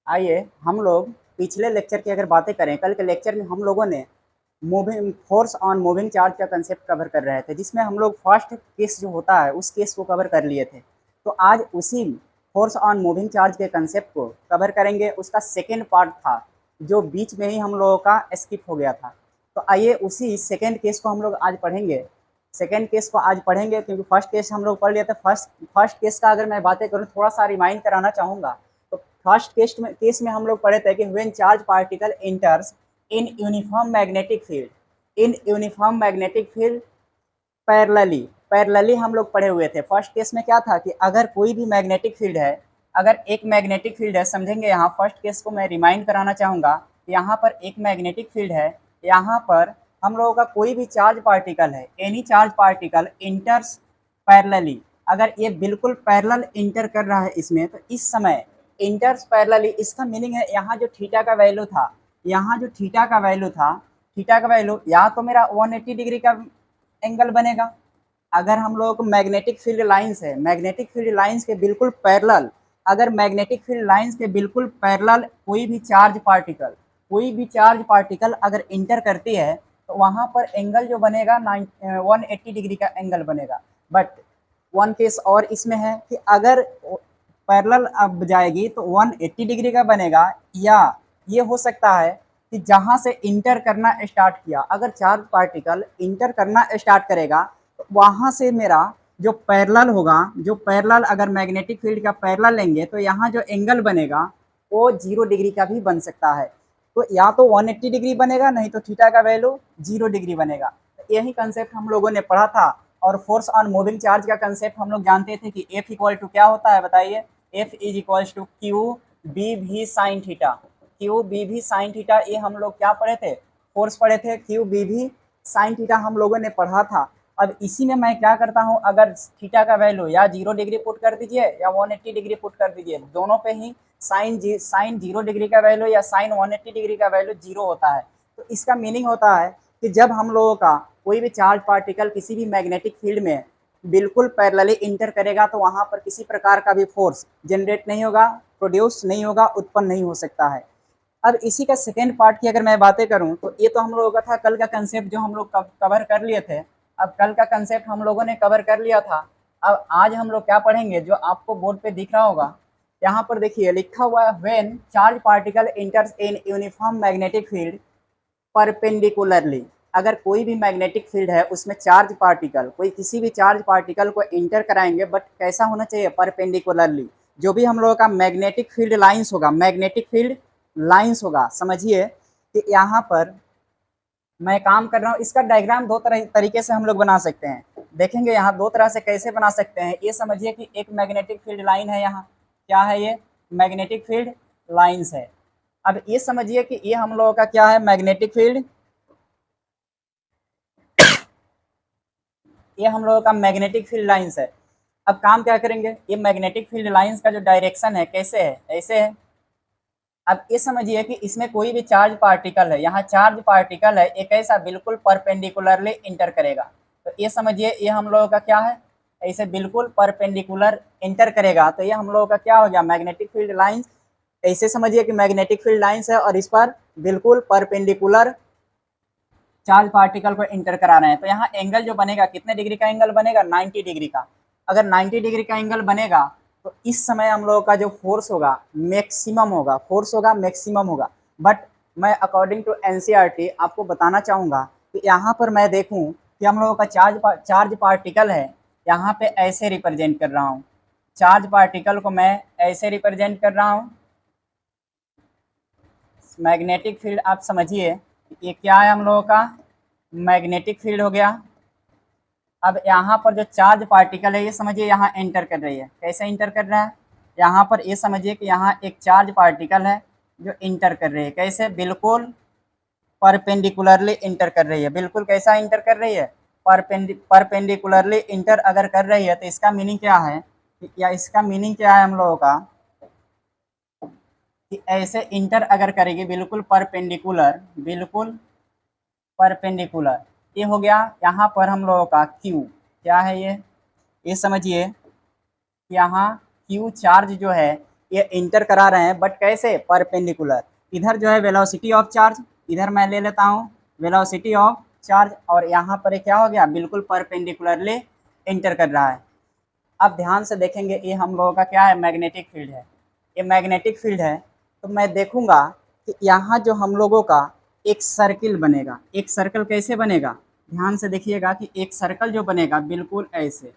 आइए हम लोग पिछले लेक्चर की अगर बातें करें, कल के लेक्चर में हम लोगों ने moving force on moving charge का कंसेप्ट कवर कर रहे थे, जिसमें हम लोग फर्स्ट केस जो होता है उस केस को कवर कर लिए थे। तो आज उसी फोर्स ऑन मूविंग चार्ज के कंसेप्ट को कवर करेंगे। उसका सेकेंड पार्ट था जो बीच में ही हम लोगों का स्किप हो गया था। तो आइए उसी सेकेंड केस को हम लोग आज पढ़ेंगे। सेकेंड केस को आज पढ़ेंगे क्योंकि फर्स्ट केस हम लोग पढ़ लिए थे। फर्स्ट केस का अगर मैं बातें करूँ, थोड़ा सा रिमाइंड कराना चाहूँगा। तो फर्स्ट केस में हम लोग पढ़े थे कि when charge particle enters in uniform magnetic field, in uniform magnetic field parallelly हम लोग पढ़े हुए थे। फर्स्ट केस में क्या था कि अगर कोई भी मैग्नेटिक फील्ड है, अगर एक मैग्नेटिक फील्ड है, समझेंगे यहाँ फर्स्ट केस को मैं रिमाइंड कराना चाहूँगा। यहाँ पर एक मैग्नेटिक फील्ड है, यहाँ पर हम लोगों का कोई भी चार्ज पार्टिकल है, एनी चार्ज पार्टिकल इंटर्स पैरेलली, अगर ये बिल्कुल पैरेलल इंटर कर रहा है इसमें, तो इस समय इंटर्स पैरेलली, इसका मीनिंग है यहाँ जो थीटा का वैल्यू था, यहाँ जो थीटा का वैल्यू था, थीटा का वैल्यू या तो मेरा 180 डिग्री का एंगल बनेगा। अगर हम लोग मैग्नेटिक फील्ड लाइंस है, मैग्नेटिक फील्ड लाइंस के बिल्कुल पैरेलल, अगर मैग्नेटिक फील्ड लाइंस के बिल्कुल पैरेलल कोई भी चार्ज पार्टिकल अगर इंटर करती है, तो वहाँ पर एंगल जो बनेगा 180 डिग्री का एंगल बनेगा। बट वन केस और इसमें है कि अगर पैरेलल अब जाएगी तो 180 डिग्री का बनेगा, या ये हो सकता है कि जहाँ से इंटर करना स्टार्ट किया, अगर चार्ज पार्टिकल इंटर करना स्टार्ट करेगा तो वहाँ से मेरा जो पैरेलल होगा, जो पैरेलल अगर मैग्नेटिक फील्ड का पैरेलल लेंगे तो यहाँ जो एंगल बनेगा वो 0 डिग्री का भी बन सकता है। तो या तो 180 डिग्री बनेगा, नहीं तो थीटा का वैल्यू 0 डिग्री बनेगा। तो यही कंसेप्ट हम लोगों ने पढ़ा था। और फोर्स ऑन मूविंग चार्ज का कंसेप्ट हम लोग जानते थे कि F इक्वल टू क्या होता है, बताइए। F is equals to Q B V sine theta, Q B V sine theta. ये हम लोग क्या पढ़े थे, फोर्स पढ़े थे, Q B V sine theta हम लोगों ने पढ़ा था। अब इसी में मैं क्या करता हूँ, अगर थीटा का वैल्यू या 0 डिग्री पुट कर दीजिए या 180 डिग्री पुट कर दीजिए, दोनों पे ही साइन 0 डिग्री का वैल्यू या साइन 180 डिग्री का वैल्यू 0 होता है। तो इसका मीनिंग होता है कि जब हम लोगों का कोई भी चार्ज पार्टिकल किसी भी मैग्नेटिक फील्ड में बिल्कुल पैरेलली इंटर करेगा, तो वहाँ पर किसी प्रकार का भी फोर्स जनरेट नहीं होगा, प्रोड्यूस नहीं होगा, उत्पन्न नहीं हो सकता है। अब इसी का सेकेंड पार्ट की अगर मैं बातें करूं, तो ये तो हम लोगों का था कल का कंसेप्ट जो हम लोग कवर कर लिए थे। अब कल का कंसेप्ट हम लोगों ने कवर कर लिया था। अब आज हम लोग क्या पढ़ेंगे, जो आपको बोर्ड पे दिख रहा होगा, यहाँ पर देखिए लिखा हुआ है, when charge particle enters in uniform magnetic field perpendicularly. अगर कोई भी मैग्नेटिक फील्ड है उसमें चार्ज पार्टिकल, कोई किसी भी चार्ज पार्टिकल को इंटर कराएंगे, बट कैसा होना चाहिए, परपेंडिकुलरली। जो भी हम लोगों का मैग्नेटिक फील्ड लाइंस होगा, मैग्नेटिक फील्ड लाइंस होगा, समझिए कि यहाँ पर मैं काम कर रहा हूँ। इसका डायग्राम दो तरीके से हम लोग बना सकते हैं। देखेंगे यहाँ दो तरह से कैसे बना सकते हैं। ये समझिए कि एक मैग्नेटिक फील्ड लाइन है, यहाँ क्या है, ये मैग्नेटिक फील्ड लाइंस है। अब ये समझिए कि ये हम लोगों का क्या है, मैग्नेटिक फील्ड, ये हम लोगों का मैग्नेटिक फील्ड लाइंस है। अब काम क्या करेंगे, ये मैग्नेटिक फील्ड लाइंस का जो डायरेक्शन है कैसे है, ऐसे है। अब ये समझिए कि इसमें कोई भी चार्ज पार्टिकल है, यहाँ चार्ज पार्टिकल है, एक ऐसा बिल्कुल परपेंडिकुलरली इंटर करेगा। तो ये समझिए ये हम लोगों का क्या है, ऐसे बिल्कुल परपेंडिकुलर इंटर करेगा, तो ये हम लोगों का क्या हो गया, मैग्नेटिक फील्ड लाइंस। ऐसे समझिए कि मैग्नेटिक फील्ड लाइंस है और इस पर बिल्कुल परपेंडिकुलर चार्ज पार्टिकल को इंटर करा रहे हैं। तो यहाँ एंगल जो बनेगा, कितने डिग्री का एंगल बनेगा, 90 डिग्री का। अगर 90 डिग्री का एंगल बनेगा तो इस समय हम लोगों का जो फोर्स होगा मैक्सिमम होगा, फोर्स होगा मैक्सिमम होगा। बट मैं अकॉर्डिंग टू एनसीईआरटी आपको बताना चाहूँगा कि यहाँ पर मैं देखूँ कि हम लोगों का चार्ज पार्टिकल है, यहाँ पे ऐसे रिप्रेजेंट कर रहा हूँ, चार्ज पार्टिकल को मैं ऐसे रिप्रेजेंट कर रहा हूँ। मैग्नेटिक फील्ड आप समझिए ये क्या है, हम लोगों का मैग्नेटिक फील्ड हो गया। अब यहाँ पर जो चार्ज पार्टिकल है ये समझिए यहाँ एंटर कर रही है, कैसे इंटर कर रहा है, यहाँ पर ये समझिए कि यहाँ एक चार्ज पार्टिकल है जो इंटर कर रही है, कैसे, बिल्कुल परपेंडिकुलरली इंटर कर रही है। बिल्कुल कैसा इंटर कर रही है, परपेंडिकुलरली इंटर अगर कर रही है, तो इसका मीनिंग क्या है, या इसका मीनिंग क्या है हम लोगों का, कि ऐसे इंटर अगर करेगी बिल्कुल परपेंडिकुलर, बिल्कुल परपेंडिकुलर। ये हो गया यहाँ पर हम लोगों का क्यू, क्या है ये समझिए यहाँ क्यू चार्ज जो है ये इंटर करा रहे हैं, बट कैसे, परपेंडिकुलर। इधर जो है वेलोसिटी ऑफ चार्ज, इधर मैं ले लेता हूँ वेलोसिटी ऑफ चार्ज, और यहाँ पर ये क्या हो गया, बिल्कुल परपेंडिकुलरली इंटर कर रहा है। अब ध्यान से देखेंगे, ये हम लोगों का क्या है, मैग्नेटिक फील्ड है। ये मैग्नेटिक फील्ड है, तो मैं देखूंगा कि यहाँ जो हम लोगों का एक सर्किल बनेगा। एक सर्कल कैसे बनेगा, ध्यान से देखिएगा कि एक सर्कल जो बनेगा बिल्कुल ऐसे,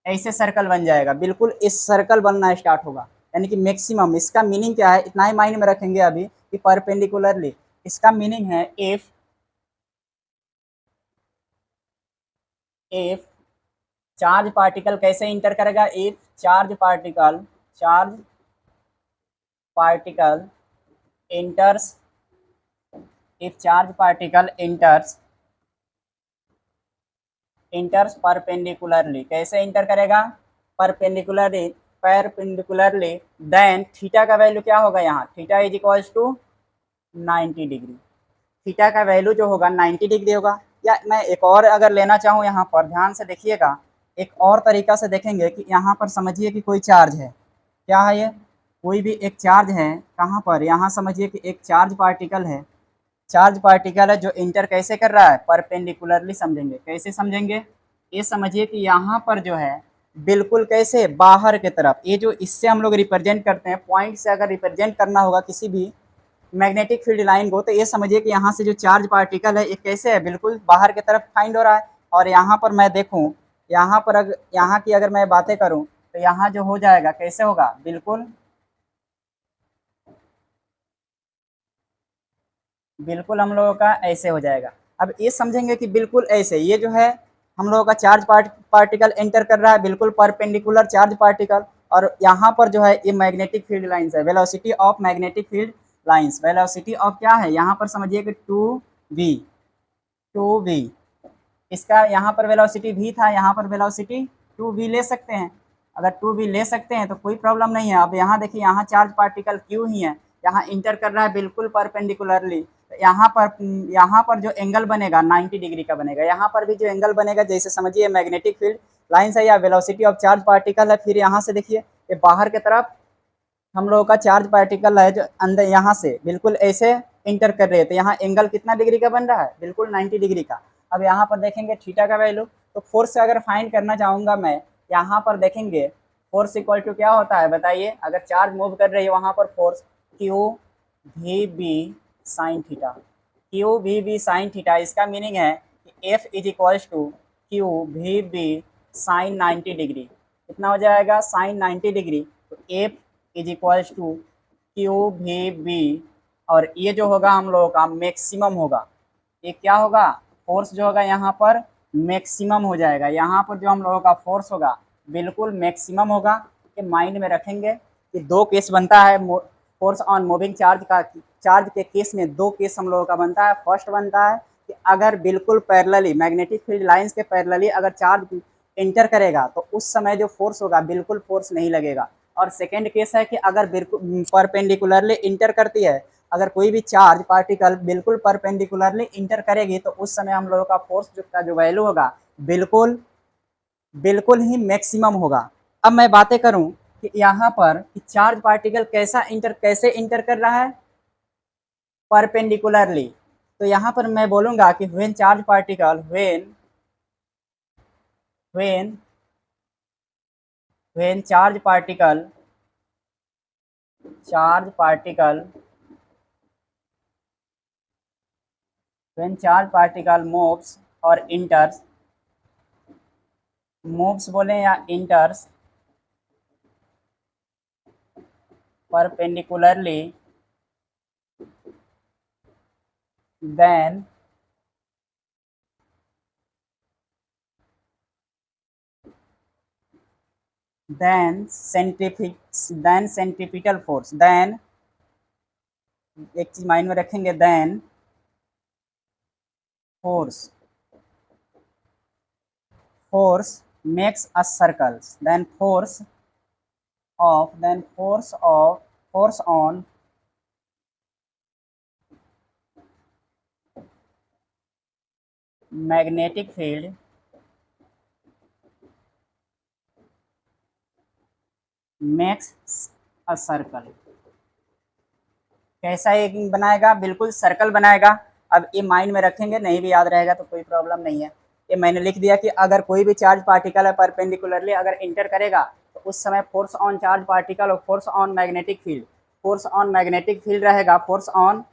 ऐसे सर्कल बन जाएगा, बिल्कुल इस सर्कल बनना स्टार्ट होगा। यानी कि मैक्सिमम, इसका मीनिंग क्या है, इतना ही माइंड में रखेंगे अभी कि परपेंडिकुलरली, इसका मीनिंग है इफ चार्ज पार्टिकल कैसे इंटर करेगा, if charge particle enters if charge particle enters perpendicularly, कैसे इंटर करेगा, परपेंडिकुलरली देन थीटा का वैल्यू क्या होगा, यहाँ theta is equals to 90 degree. Theta का वैल्यू जो होगा 90 डिग्री होगा। या मैं एक और अगर लेना चाहूँ, यहाँ पर ध्यान से देखिएगा, एक और तरीका से देखेंगे कि यहाँ पर समझिए कि कोई चार्ज है, क्या है ये, कोई भी एक चार्ज है, कहाँ पर, यहाँ समझिए कि एक चार्ज पार्टिकल है, चार्ज पार्टिकल है जो इंटर कैसे कर रहा है, परपेंडिकुलरली। समझेंगे कैसे, समझेंगे, ये समझिए कि यहाँ पर जो है बिल्कुल कैसे, बाहर की तरफ, ये जो इससे हम लोग रिप्रेजेंट करते हैं, पॉइंट से अगर रिप्रेजेंट करना होगा किसी भी मैग्नेटिक फील्ड लाइन को, तो ये समझिए कि यहाँ से जो चार्ज पार्टिकल है ये कैसे है, बिल्कुल बाहर की तरफ फाइंड हो रहा है। और यहाँ पर मैं देखूँ, यहाँ पर अगर यहाँ की अगर मैं बातें करूँ, तो यहाँ जो हो जाएगा कैसे होगा, बिल्कुल बिल्कुल हम लोगों का ऐसे हो जाएगा। अब ये समझेंगे कि बिल्कुल ऐसे, ये जो है हम लोगों का चार्ज पार्टिकल एंटर कर रहा है, बिल्कुल परपेंडिकुलर चार्ज पार्टिकल, और यहाँ पर जो है ये मैग्नेटिक फील्ड लाइंस है, velocity of magnetic field lines. Velocity of क्या है, यहाँ पर समझिए कि 2v, इसका यहाँ पर वेलोसिटी v था, यहाँ पर वेलोसिटी 2v ले सकते हैं। अगर 2v ले सकते हैं तो कोई प्रॉब्लम नहीं है। अब यहाँ देखिए, यहाँ चार्ज पार्टिकल q ही है, यहाँ इंटर कर रहा है बिल्कुल परपेंडिकुलरली। तो यहाँ पर जो एंगल बनेगा 90 डिग्री का बनेगा। यहाँ पर भी जो एंगल बनेगा, जैसे समझिए मैग्नेटिक फील्ड लाइन्स है या वेलोसिटी ऑफ चार्ज पार्टिकल है, फिर यहाँ से देखिए ये बाहर की तरफ हम लोगों का चार्ज पार्टिकल है जो अंदर यहाँ से बिल्कुल ऐसे इंटर कर रहे थे, यहाँ एंगल कितना डिग्री का बन रहा है, बिल्कुल 90 डिग्री का। अब यहाँ पर देखेंगे थीटा का वैल्यू, तो फोर्स से अगर फाइंड करना चाहूँगा मैं, यहाँ पर देखेंगे फोर्स इक्वल टू क्या होता है बताइए, अगर चार्ज मूव कर रही है वहाँ पर force Q V B sine theta, Q V B sine theta. इसका मीनिंग है कि F is equals to Q V B sine 90 degree. कितना हो जाएगा, साइन 90 डिग्री, तो F is equals to Q V B, और ये जो होगा हम लोगों का मैक्सिमम होगा। ये क्या होगा, फोर्स जो होगा यहाँ पर मैक्सिमम हो जाएगा। यहाँ पर जो हम लोगों का फोर्स होगा बिल्कुल मैक्सिमम होगा। ये माइंड में रखेंगे कि दो केस बनता है फोर्स ऑन मूविंग चार्ज का, चार्ज के केस में दो केस हम लोगों का बनता है। फर्स्ट बनता है कि अगर बिल्कुल पैरेलली मैग्नेटिक फील्ड लाइंस के पैरेलली अगर चार्ज इंटर करेगा तो उस समय जो फोर्स होगा बिल्कुल फोर्स नहीं लगेगा। और सेकेंड केस है कि अगर बिल्कुल परपेंडिकुलरली इंटर करती है, अगर कोई भी चार्ज पार्टिकल बिल्कुल परपेंडिकुलरली इंटर करेगी, तो उस समय हम लोगों का फोर्स का जो वैल्यू होगा बिल्कुल बिल्कुल ही मैक्सिमम होगा। अब मैं बातें करूं कि यहाँ पर कि चार्ज पार्टिकल कैसे इंटर कर रहा है, परपेंडिकुलरली। तो यहाँ पर मैं बोलूँगा कि when charge particle when when charge particle moves और इंटर्स, मूव्स बोले या इंटर्स perpendicularly, then centripetal force, then एक चीज माइंड में रखेंगे, then force makes a circle, then force on magnetic field makes a circle. कैसा एक बनाएगा, बिल्कुल सर्कल बनाएगा। अब ये माइंड में रखेंगे, नहीं भी याद रहेगा तो कोई प्रॉब्लम नहीं है। ये मैंने लिख दिया कि अगर कोई भी चार्ज पार्टिकल है परपेंडिकुलरली अगर इंटर करेगा तो उस समय फोर्स ऑन चार्ज पार्टिकल और force on magnetic field, force on magnetic field रहेगा, force on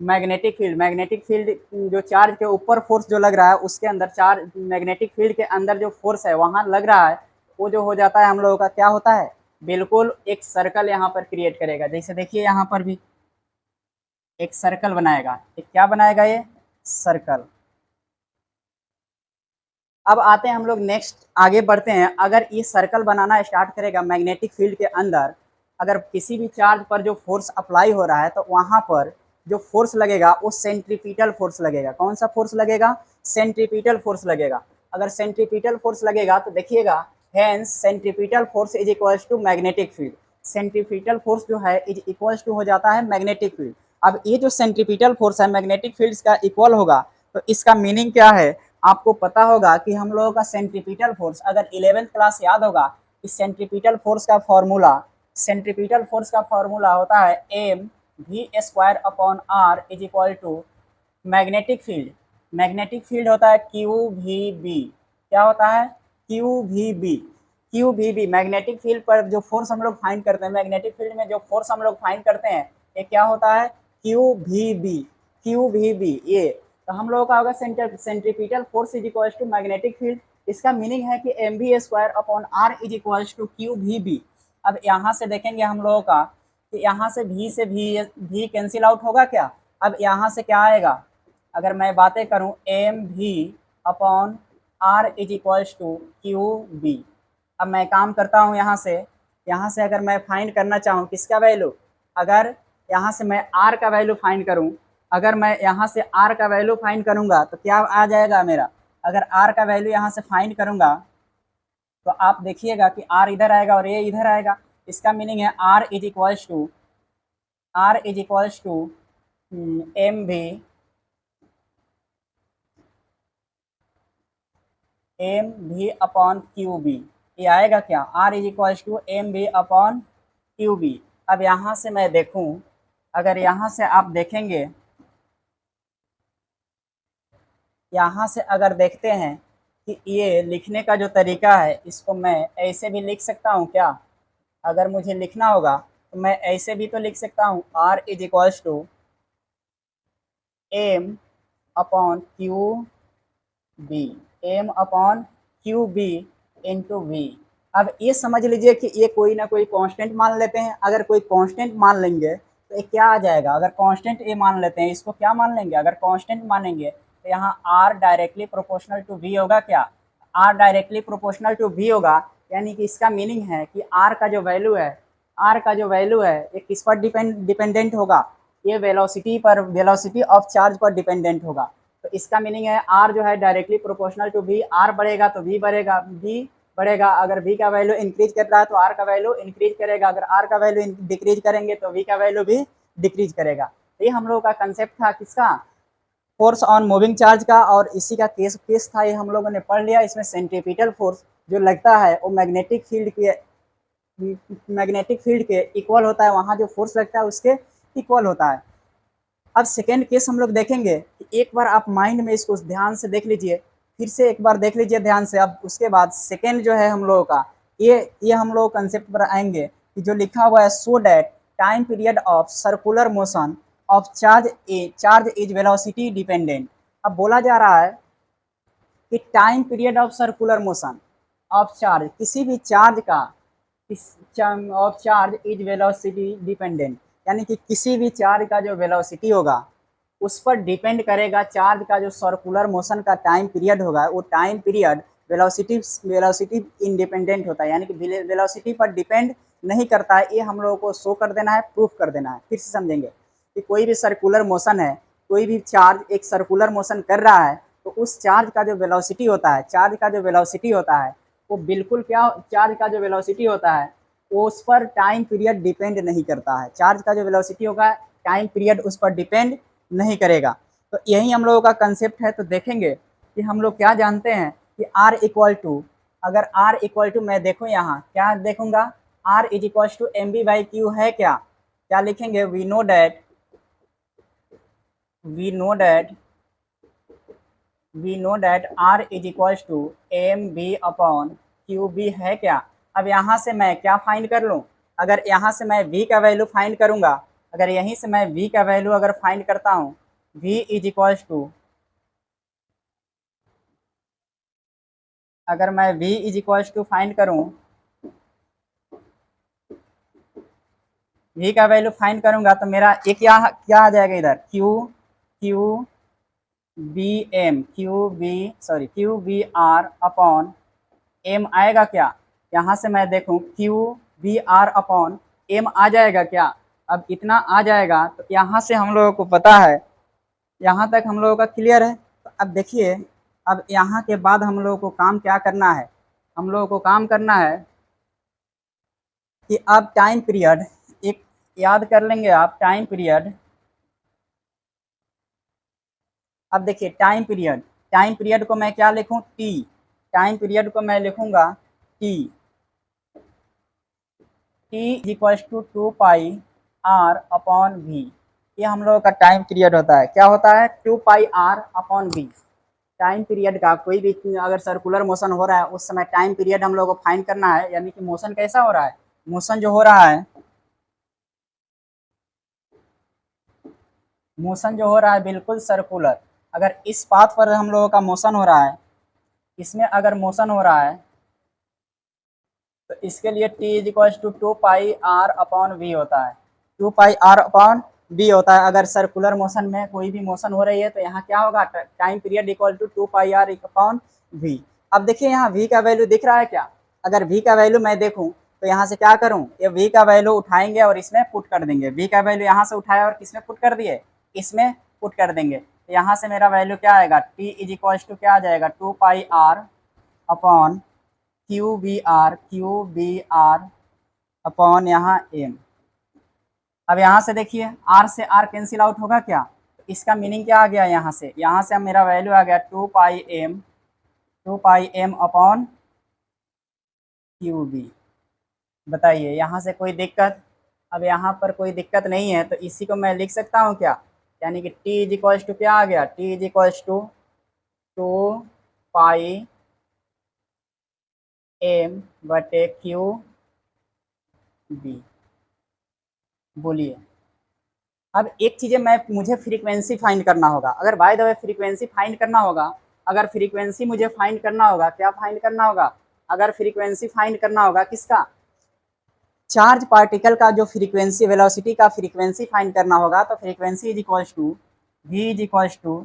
magnetic field, magnetic field जो चार्ज के ऊपर फोर्स जो लग रहा है उसके अंदर चार्ज मैग्नेटिक फील्ड के अंदर जो फोर्स है वहां लग रहा है, वो जो हो जाता है हम लोगों का क्या होता है, बिल्कुल एक सर्कल यहाँ पर क्रिएट करेगा। जैसे देखिए यहाँ पर भी एक सर्कल बनाएगा, एक क्या बनाएगा, ये सर्कल। अब आते हैं हम लोग नेक्स्ट, आगे बढ़ते हैं। अगर ये सर्कल बनाना स्टार्ट करेगा मैग्नेटिक फील्ड के अंदर, अगर किसी भी चार्ज पर जो फोर्स अप्लाई हो रहा है तो वहां पर जो फोर्स लगेगा वो सेंट्रीपिटल फोर्स लगेगा। कौन सा फोर्स लगेगा, सेंट्रीपिटल फोर्स लगेगा। अगर सेंट्रीपिटल फोर्स लगेगा तो देखिएगा, hence centripetal force is equals to magnetic field. Centripetal force जो है इज इक्वल्स टू हो जाता है मैग्नेटिक फील्ड। अब ये जो सेंट्रीपिटल फोर्स है मैग्नेटिक फील्ड का इक्वल होगा, तो इसका मीनिंग क्या है, आपको पता होगा कि हम लोगों का सेंट्रीपिटल फोर्स, अगर 11th क्लास याद होगा, इस सेंट्रीपिटल फोर्स का फॉर्मूला, सेंट्रीपिटल फोर्स का फॉर्मूला होता है M V square upon R is equal to magnetic field. Magnetic field होता है क्यू वी बी। क्या होता है, Q V B. Q V B magnetic field पर जो फोर्स हम लोग फाइंड करते हैं, मैग्नेटिक फील्ड में जो फोर्स हम लोग फाइंड करते हैं, ये क्या होता है, Q V B. Q V B ये, तो हम लोगों का होगा centripetal force is equals to magnetic field. इसका मीनिंग है कि M B square upon R is equals to Q V B. अब यहाँ से देखेंगे हम लोगों का कि यहाँ से भी कैंसिल आउट होगा क्या। अब यहाँ से क्या आएगा, अगर मैं बातें करूँ M V upon R is equals to Q B. अब मैं काम करता हूँ यहाँ से अगर मैं फाइंड करना चाहूँ किसका वैल्यू, अगर यहाँ से मैं आर का वैल्यू फाइंड करूँ, अगर मैं यहाँ से आर का वैल्यू फाइंड करूँगा तो क्या आ जाएगा मेरा, अगर आर का वैल्यू यहाँ से फाइंड करूँगा तो आप देखिएगा कि आर इधर आएगा और ये इधर आएगा। इसका मीनिंग है R is equals to M V upon Q B. ये आएगा क्या, R is equals to M B upon Q B. अब यहाँ से मैं देखूँ, अगर यहाँ से आप देखेंगे, यहाँ से अगर देखते हैं कि ये लिखने का जो तरीका है, इसको मैं ऐसे भी लिख सकता हूँ क्या, अगर मुझे लिखना होगा तो मैं ऐसे भी तो लिख सकता हूँ, R is equals to M upon Q B, M upon Q B into V. अब ये समझ लीजिए कि ये कोई ना कोई कांस्टेंट मान लेते हैं। अगर कोई कांस्टेंट मान लेंगे तो ये क्या आ जाएगा, अगर कांस्टेंट ये मान लेते हैं, इसको क्या मान लेंगे, अगर कांस्टेंट मानेंगे तो यहाँ R directly proportional to V होगा। क्या, R directly proportional to V होगा, यानी कि इसका मीनिंग है कि आर का जो वैल्यू है, ये किस पर डिपेंडेंट होगा, ये वेलोसिटी ऑफ चार्ज पर डिपेंडेंट होगा। तो इसका मीनिंग है आर जो है directly proportional to V, R बढ़ेगा तो वी बढ़ेगा, अगर वी का वैल्यू इंक्रीज कर रहा है तो आर का वैल्यू इंक्रीज करेगा, अगर आर का वैल्यू डिक्रीज करेंगे तो वी का वैल्यू भी डिक्रीज करेगा। तो ये हम लोगों का कंसेप्ट था किसका, फोर्स ऑन मूविंग चार्ज का, और इसी का केस था, ये हम लोगों ने पढ़ लिया। इसमें सेंट्रीपिटल फोर्स जो लगता है वो मैग्नेटिक फील्ड के इक्वल होता है, वहाँ जो फोर्स लगता है उसके इक्वल होता है। अब सेकेंड केस हम लोग देखेंगे, एक बार आप माइंड में इसको ध्यान से देख लीजिए, फिर से एक बार देख लीजिए ध्यान से। अब उसके बाद सेकेंड जो है हम लोगों का, ये हम लोग कंसेप्ट पर आएंगे कि जो लिखा हुआ है, so that time period of circular motion of charge is velocity dependent. अब बोला जा रहा है कि time period of circular motion of charge, किसी भी चार्ज का of charge is velocity dependent, यानी कि किसी भी चार्ज का जो वेलोसिटी होगा उस पर डिपेंड करेगा चार्ज का जो सर्कुलर मोशन का टाइम पीरियड होगा, वो टाइम पीरियड वेलोसिटी इंडिपेंडेंट होता है, यानी कि वेलोसिटी पर डिपेंड नहीं करता है। ये हम लोगों को शो कर देना है, प्रूफ कर देना है। फिर से समझेंगे कि कोई भी सर्कुलर मोशन है, कोई भी चार्ज एक सर्कुलर मोशन कर रहा है, तो उस चार्ज का जो वेलोसिटी होता है, वो बिल्कुल क्या, चार्ज का जो वेलोसिटी होता है वो उस पर टाइम पीरियड डिपेंड नहीं करता है। चार्ज का जो वेलोसिटी होगा टाइम पीरियड उस पर डिपेंड नहीं करेगा। तो यही हम लोगों का कंसेप्ट है। तो देखेंगे कि हम लोग क्या जानते हैं कि R इक्वल टू, अगर R इक्वल टू मैं देखूँ यहाँ क्या देखूँगा, R is equal to M B by Q है क्या? क्या लिखेंगे? We know that R is equal to M B upon Q B है क्या? अब यहाँ से मैं क्या फाइंड कर लूँ? अगर यहाँ से मैं v का वैल्यू फाइंड करूँगा, अगर यहीं से मैं v का वैल्यू अगर फाइंड करता हूँ, v इज इक्वल टू, अगर मैं v is equal to find करूँ, v का वैल्यू फाइंड करूँगा तो मेरा एक क्या आ जाएगा इधर? Q B R upon M आएगा क्या? यहाँ से मैं देखूँ Q B R upon M आ जाएगा क्या? अब इतना आ जाएगा तो यहाँ से हम लोगों को पता है, यहाँ तक हम लोगों का क्लियर है। तो अब देखिए, अब यहाँ के बाद हम लोगों को काम क्या करना है? हम लोगों को काम करना है कि अब टाइम पीरियड एक याद कर लेंगे आप, टाइम पीरियड। अब देखिए टाइम पीरियड को मैं क्या लिखूं? टी। टाइम पीरियड को मैं लिखूंगा T is equal to 2 pi R upon V. ये हम लोगों का टाइम पीरियड होता है। क्या होता है? 2 pi R upon V. Time period का कोई भी अगर सर्कुलर मोशन हो रहा है उस समय टाइम पीरियड हम लोग को फाइंड करना है, यानी कि मोशन कैसा हो रहा है? मोशन जो हो रहा है, बिल्कुल सर्कुलर। अगर इस पाथ पर हम लोगों का मोशन हो रहा है, इसमें अगर मोशन हो रहा है तो इसके लिए t is equal to 2 pi R upon V होता है। 2 पाई आर अपॉन वी होता है। अगर सर्कुलर मोशन में कोई भी मोशन हो रही है तो यहाँ क्या होगा? Time period equal to 2 pi R upon V. अब देखिए यहाँ v का वैल्यू दिख रहा है क्या? अगर v का वैल्यू मैं देखूँ तो यहाँ से क्या करूँ? ये v का वैल्यू उठाएंगे और इसमें पुट कर देंगे। v का वैल्यू यहाँ से उठाया और किसमें पुट कर दिए? इसमें पुट कर देंगे। तो यहाँ से मेरा वैल्यू क्या आएगा? t इज इक्वल टू क्या आ जाएगा? 2 pi R upon Q B R upon यहाँ एम। अब यहाँ से देखिए r से r कैंसिल आउट होगा क्या? तो इसका मीनिंग क्या आ गया? यहाँ से मेरा वैल्यू आ गया 2 pi M upon Q B. बताइए यहाँ से कोई दिक्कत? अब यहाँ पर कोई दिक्कत नहीं है तो इसी को मैं लिख सकता हूँ क्या? यानी कि t इज इक्वल टू क्या आ गया? t is equal to 2 pi M बटे क्यू बी। बोलिए, अब एक चीज़ मुझे फ्रीक्वेंसी फाइंड करना होगा। अगर by the way frequency find करना होगा, अगर फ्रीक्वेंसी मुझे फाइंड करना होगा, क्या फाइंड करना होगा? अगर फ्रीक्वेंसी फाइंड करना होगा किसका? चार्ज पार्टिकल का जो फ्रीक्वेंसी, वेलोसिटी का फ्रीक्वेंसी फाइंड करना होगा तो frequency is equal to V is equal to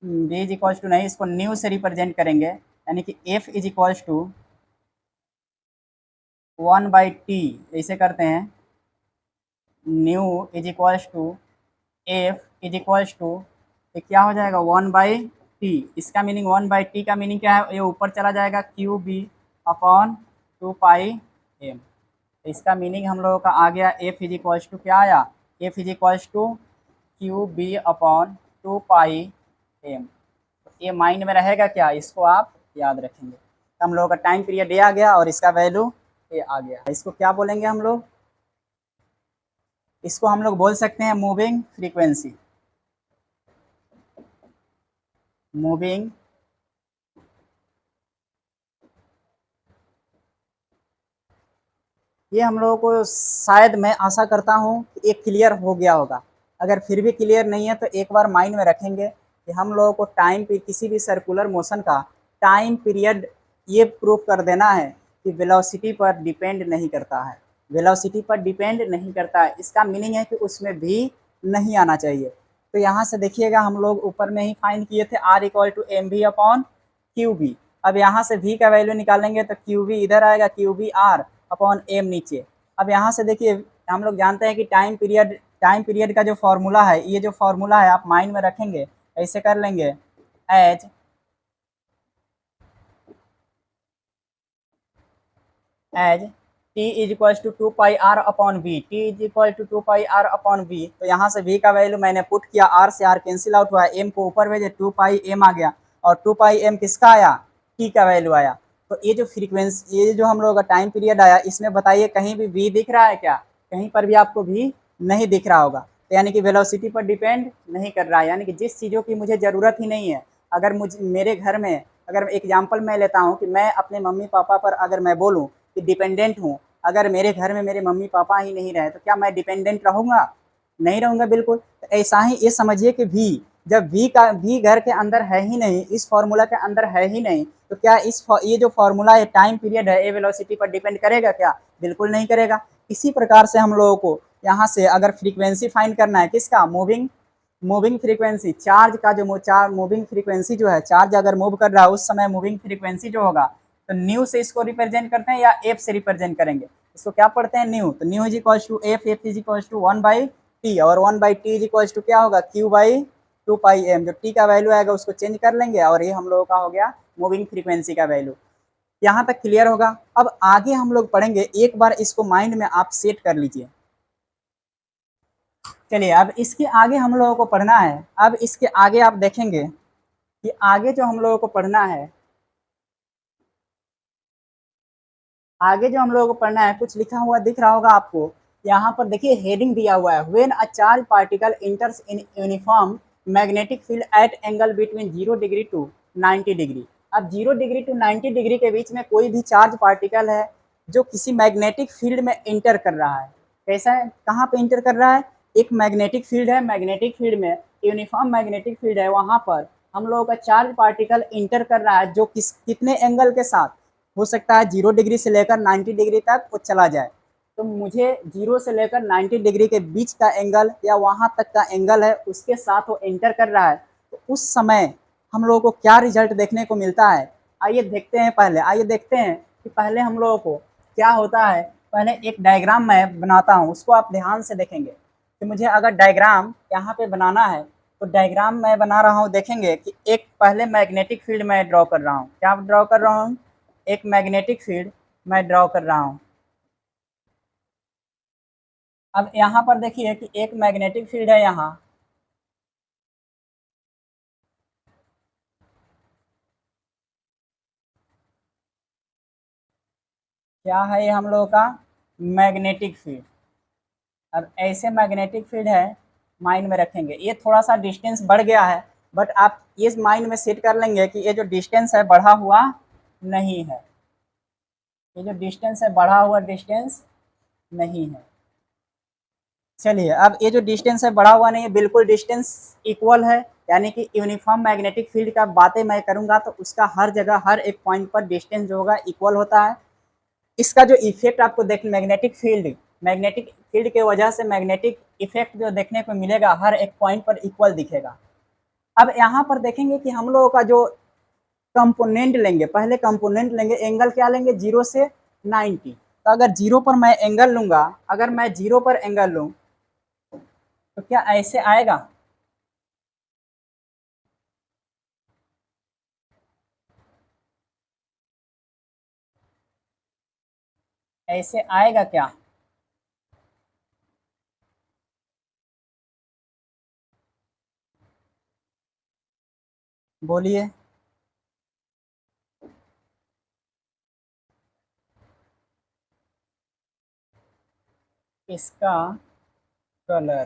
नहीं, इसको न्यू से रिप्रेजेंट करेंगे, यानी कि F is equal to 1/t ऐसे करते हैं। Nu is equal to F is equal to क्या हो जाएगा? 1/t। इसका मीनिंग 1/t का मीनिंग क्या है? ये ऊपर चला जाएगा Q B upon 2 pi M. इसका मीनिंग हम लोगों का आ गया एफ इज इक्वल टू क्या आया? F is equal to Q B upon 2 pi M. ये माइंड में रहेगा क्या? इसको आप याद रखेंगे। हम लोगों का टाइम पीरियड ये आ गया और इसका वैल्यू ये आ गया। इसको क्या बोलेंगे हम लोग? इसको हम लोग बोल सकते हैं मूविंग फ्रीक्वेंसी। मूविंग ये हम लोगों को, शायद मैं आशा करता हूँ कि ये क्लियर हो गया होगा। अगर फिर भी क्लियर नहीं है तो एक बार माइंड में रखेंगे कि हम लोगों को टाइम पे किसी भी सर्कुलर मोशन का टाइम पीरियड ये प्रूव कर देना है कि वेलोसिटी पर डिपेंड नहीं करता है। वेलोसिटी पर डिपेंड नहीं करता है, इसका मीनिंग है कि उसमें भी नहीं आना चाहिए। तो यहाँ से देखिएगा हम लोग ऊपर में ही फाइंड किए थे R equal to M V upon Q B. अब यहाँ से v का वैल्यू निकालेंगे तो क्यू बी इधर आएगा, Q B R upon M नीचे। अब यहाँ से देखिए हम लोग जानते हैं कि टाइम पीरियड का जो फॉर्मूला है, ये जो फॉर्मूला है आप माइंड में रखेंगे, ऐसे कर लेंगे as t is equal to 2 pi R upon V. t is equal to 2 pi R upon V. तो यहाँ से v का वैल्यू मैंने पुट किया, r से r कैंसिल आउट हुआ, m को ऊपर भेजे, 2 पाई m आ गया और 2 पाई m किसका आया? t का वैल्यू आया। तो ये जो फ्रीक्वेंसी, ये जो हम लोगों का टाइम पीरियड आया, इसमें बताइए कहीं भी v दिख रहा है क्या? कहीं पर भी आपको v नहीं दिख रहा होगा। तो यानी कि वेलोसिटी पर डिपेंड नहीं कर रहा है, यानी कि जिस चीज़ों की मुझे ज़रूरत ही नहीं है, अगर मुझे मेरे घर में, अगर एग्जाम्पल मैं लेता हूँ कि मैं अपने मम्मी पापा पर अगर मैं बोलूँ कि डिपेंडेंट हूँ, अगर मेरे घर में मेरे मम्मी पापा ही नहीं रहे तो क्या मैं डिपेंडेंट रहूँगा? नहीं रहूँगा बिल्कुल। तो ऐसा ही ये समझिए कि v, जब v घर के अंदर है ही नहीं, इस फॉर्मूला के अंदर है ही नहीं, तो क्या ये जो फॉर्मूला है, टाइम पीरियड है, ये वेलोसिटी पर डिपेंड करेगा क्या? बिल्कुल नहीं करेगा। इसी प्रकार से हम लोगों को यहाँ से अगर फ्रीक्वेंसी फाइंड करना है किसका, मूविंग फ्रीक्वेंसी, चार्ज का जो मूविंग फ्रीक्वेंसी जो है, चार्ज अगर मूव कर रहा है उस समय मूविंग फ्रीक्वेंसी जो होगा, तो न्यू से इसको रिप्रेजेंट करते हैं या एफ से रिप्रेजेंट करेंगे? इसको क्या पढ़ते हैं, न्यू। तो nu is equal to F, F is equal to 1/t, और 1/t इज इक्वल टू क्या होगा, q/2πm। जो t का वैल्यू आएगा उसको चेंज कर लेंगे, और ये हम लोगों का हो गया मूविंग फ्रीक्वेंसी का वैल्यू। यहाँ तक क्लियर होगा। अब आगे हम लोग पढ़ेंगे, एक बार इसको माइंड में आप सेट कर लीजिए। चलिए अब इसके आगे हम लोगों को पढ़ना है। अब इसके आगे आप देखेंगे कि आगे जो हम लोगों को पढ़ना है, आगे जो हम लोगों को पढ़ना है, कुछ लिखा हुआ दिख रहा होगा आपको। यहाँ पर देखिए हेडिंग दिया हुआ है, when a charge particle enters in uniform magnetic field at angle between 0 degree to 90 degree. अब 0 डिग्री टू 90 डिग्री के बीच में कोई भी चार्ज पार्टिकल है जो किसी मैग्नेटिक फील्ड में इंटर कर रहा है। कैसा है, कहाँ पे इंटर कर रहा है? एक मैग्नेटिक फील्ड है, मैग्नेटिक फील्ड में यूनिफॉर्म मैग्नेटिक फील्ड है, वहाँ पर हम लोगों का चार्ज पार्टिकल इंटर कर रहा है, जो कितने एंगल के साथ हो सकता है, 0 डिग्री से लेकर 90 डिग्री तक वो चला जाए। तो मुझे 0 से लेकर 90 डिग्री के बीच का एंगल या वहाँ तक का एंगल है, उसके साथ वो एंटर कर रहा है। तो उस समय हम लोगों को क्या रिजल्ट देखने को मिलता है, आइए देखते हैं। आइए देखते हैं कि पहले हम लोगों को क्या होता है। पहले एक डायग्राम मैं बनाता हूँ, उसको आप ध्यान से देखेंगे कि मुझे अगर डायग्राम यहाँ पे बनाना है, तो डायग्राम मैं बना रहा हूँ। देखेंगे कि एक पहले मैग्नेटिक फील्ड मैं ड्रॉ कर रहा हूँ। क्या ड्रॉ कर रहा हूँ? एक मैग्नेटिक फील्ड मैं ड्रॉ कर रहा हूँ। अब यहाँ पर देखिए कि एक मैग्नेटिक फील्ड है यहाँ, क्या है ये हम लोगों का मैग्नेटिक फील्ड। अब ऐसे मैग्नेटिक फील्ड है, माइंड में रखेंगे। ये थोड़ा सा डिस्टेंस बढ़ गया है, बट आप ये माइंड में सेट कर लेंगे कि ये जो डिस्टेंस है बढ़ा हुआ नहीं है, ये जो डिस्टेंस है बढ़ा हुआ डिस्टेंस नहीं है। चलिए अब ये जो डिस्टेंस है बढ़ा हुआ नहीं है, बिल्कुल डिस्टेंस इक्वल है, यानी कि यूनिफॉर्म मैग्नेटिक फील्ड का बातें मैं करूंगा तो उसका हर जगह हर एक पॉइंट पर डिस्टेंस जो होगा इक्वल होता है। इसका जो इफेक्ट आपको देख, मैग्नेटिक फील्ड के वजह से मैग्नेटिक इफेक्ट जो देखने को मिलेगा हर एक पॉइंट पर इक्वल दिखेगा। अब यहाँ पर देखेंगे कि हम लोगों का जो कंपोनेंट लेंगे, पहले कंपोनेंट लेंगे, एंगल क्या लेंगे, 0 से 90। तो अगर 0 पर मैं एंगल लूंगा, अगर मैं 0 पर एंगल लूँ तो क्या ऐसे आएगा? ऐसे आएगा क्या? बोलिए। इसका कलर,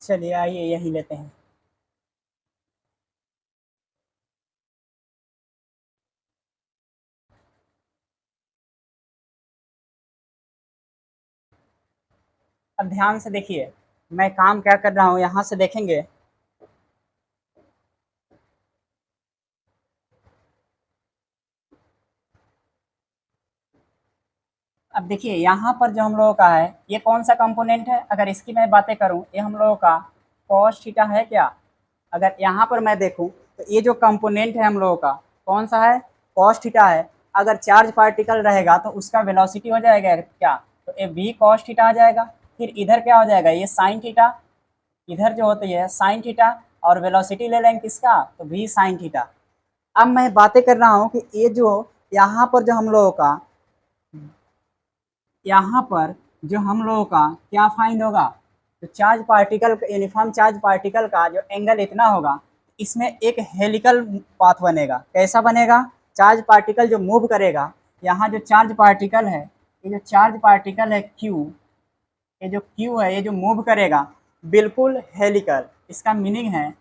चलिए आइए यही लेते हैं। अब ध्यान से देखिए मैं काम क्या कर रहा हूँ, यहाँ से देखेंगे। अब देखिए यहाँ पर जो हम लोगों का है, ये कौन सा कंपोनेंट है, अगर इसकी मैं बातें करूँ, ये हम लोगों का cos थीटा है क्या? अगर यहाँ पर मैं देखूँ तो ये जो कंपोनेंट है हम लोगों का कौन सा है, कॉस थीटा है, अगर चार्ज पार्टिकल रहेगा तो उसका वेलोसिटी हो जाएगा क्या, तो ये v कॉस थीटा आ जाएगा। फिर इधर क्या हो जाएगा, ये साइन थीटा, इधर जो होती है साइन थीटा, और वेलोसिटी ले लेंगे किसका, तो v साइन थीटा। अब मैं बातें कर रहा हूँ कि ये जो यहाँ पर जो हम लोगों का, यहाँ पर जो हम लोगों का क्या फाइंड होगा, तो charge particle, uniform charge particle का जो एंगल इतना होगा, इसमें एक हेलिकल पाथ बनेगा। कैसा बनेगा, चार्ज पार्टिकल जो मूव करेगा, यहाँ जो चार्ज पार्टिकल है, ये जो चार्ज पार्टिकल है Q, ये जो Q है, ये जो मूव करेगा बिल्कुल हेलिकल। इसका मीनिंग है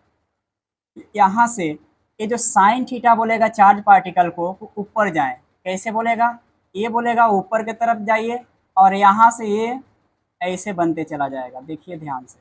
यहाँ से ये जो साइन थीटा बोलेगा चार्ज पार्टिकल को ऊपर जाए, कैसे बोलेगा, ये बोलेगा ऊपर की तरफ जाइए, और यहाँ से ये ऐसे बनते चला जाएगा। देखिए ध्यान से,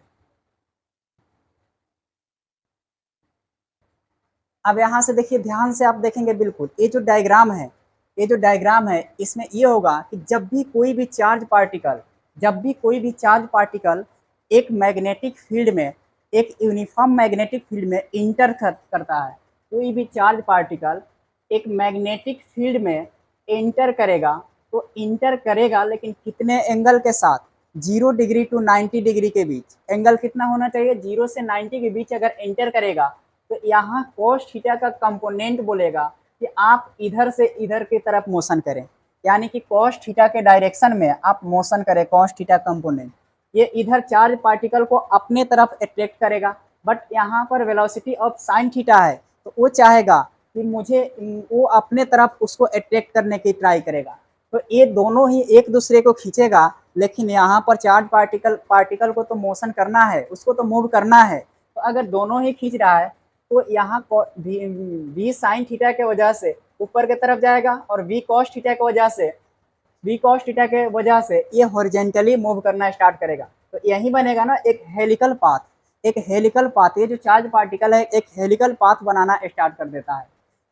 अब यहाँ से देखिए ध्यान से, आप देखेंगे बिल्कुल ये जो डायग्राम है, ये जो डायग्राम है इसमें ये होगा कि जब भी कोई भी चार्ज पार्टिकल, जब भी कोई भी चार्ज पार्टिकल एक मैग्नेटिक फील्ड में, एक यूनिफॉर्म मैग्नेटिक फील्ड में इंटर करता है, कोई भी चार्ज पार्टिकल एक मैग्नेटिक फील्ड में इंटर करेगा, तो इंटर करेगा लेकिन कितने एंगल के साथ, 0 डिग्री टू 90 डिग्री के बीच। एंगल कितना होना चाहिए, 0 से 90 के बीच अगर इंटर करेगा, तो यहाँ cos थीटा का कंपोनेंट बोलेगा कि आप इधर से इधर की तरफ मोशन करें, यानी कि cos थीटा के डायरेक्शन में आप मोशन करें। cos थीटा कंपोनेंट ये इधर चार्ज पार्टिकल को अपने तरफ अट्रैक्ट करेगा, बट यहाँ पर वेलोसिटी ऑफ साइन थीटा है, तो वो चाहेगा कि मुझे, वो अपने तरफ उसको अट्रैक्ट करने की ट्राई करेगा। तो ये दोनों ही एक दूसरे को खींचेगा, लेकिन यहाँ पर चार्ज पार्टिकल को तो मोशन करना है, उसको तो मूव करना है। तो अगर दोनों ही खींच रहा है, तो यहाँ v साइन थीटा के वजह से ऊपर की तरफ जाएगा, और v कॉस थीटा के वजह से ये हॉरिजेंटली मूव करना स्टार्ट करेगा। तो यही बनेगा ना एक हेलिकल पाथ, एक हेलिकल पाथ। ये जो चार्ज पार्टिकल है एक हेलिकल पाथ बनाना स्टार्ट कर देता है।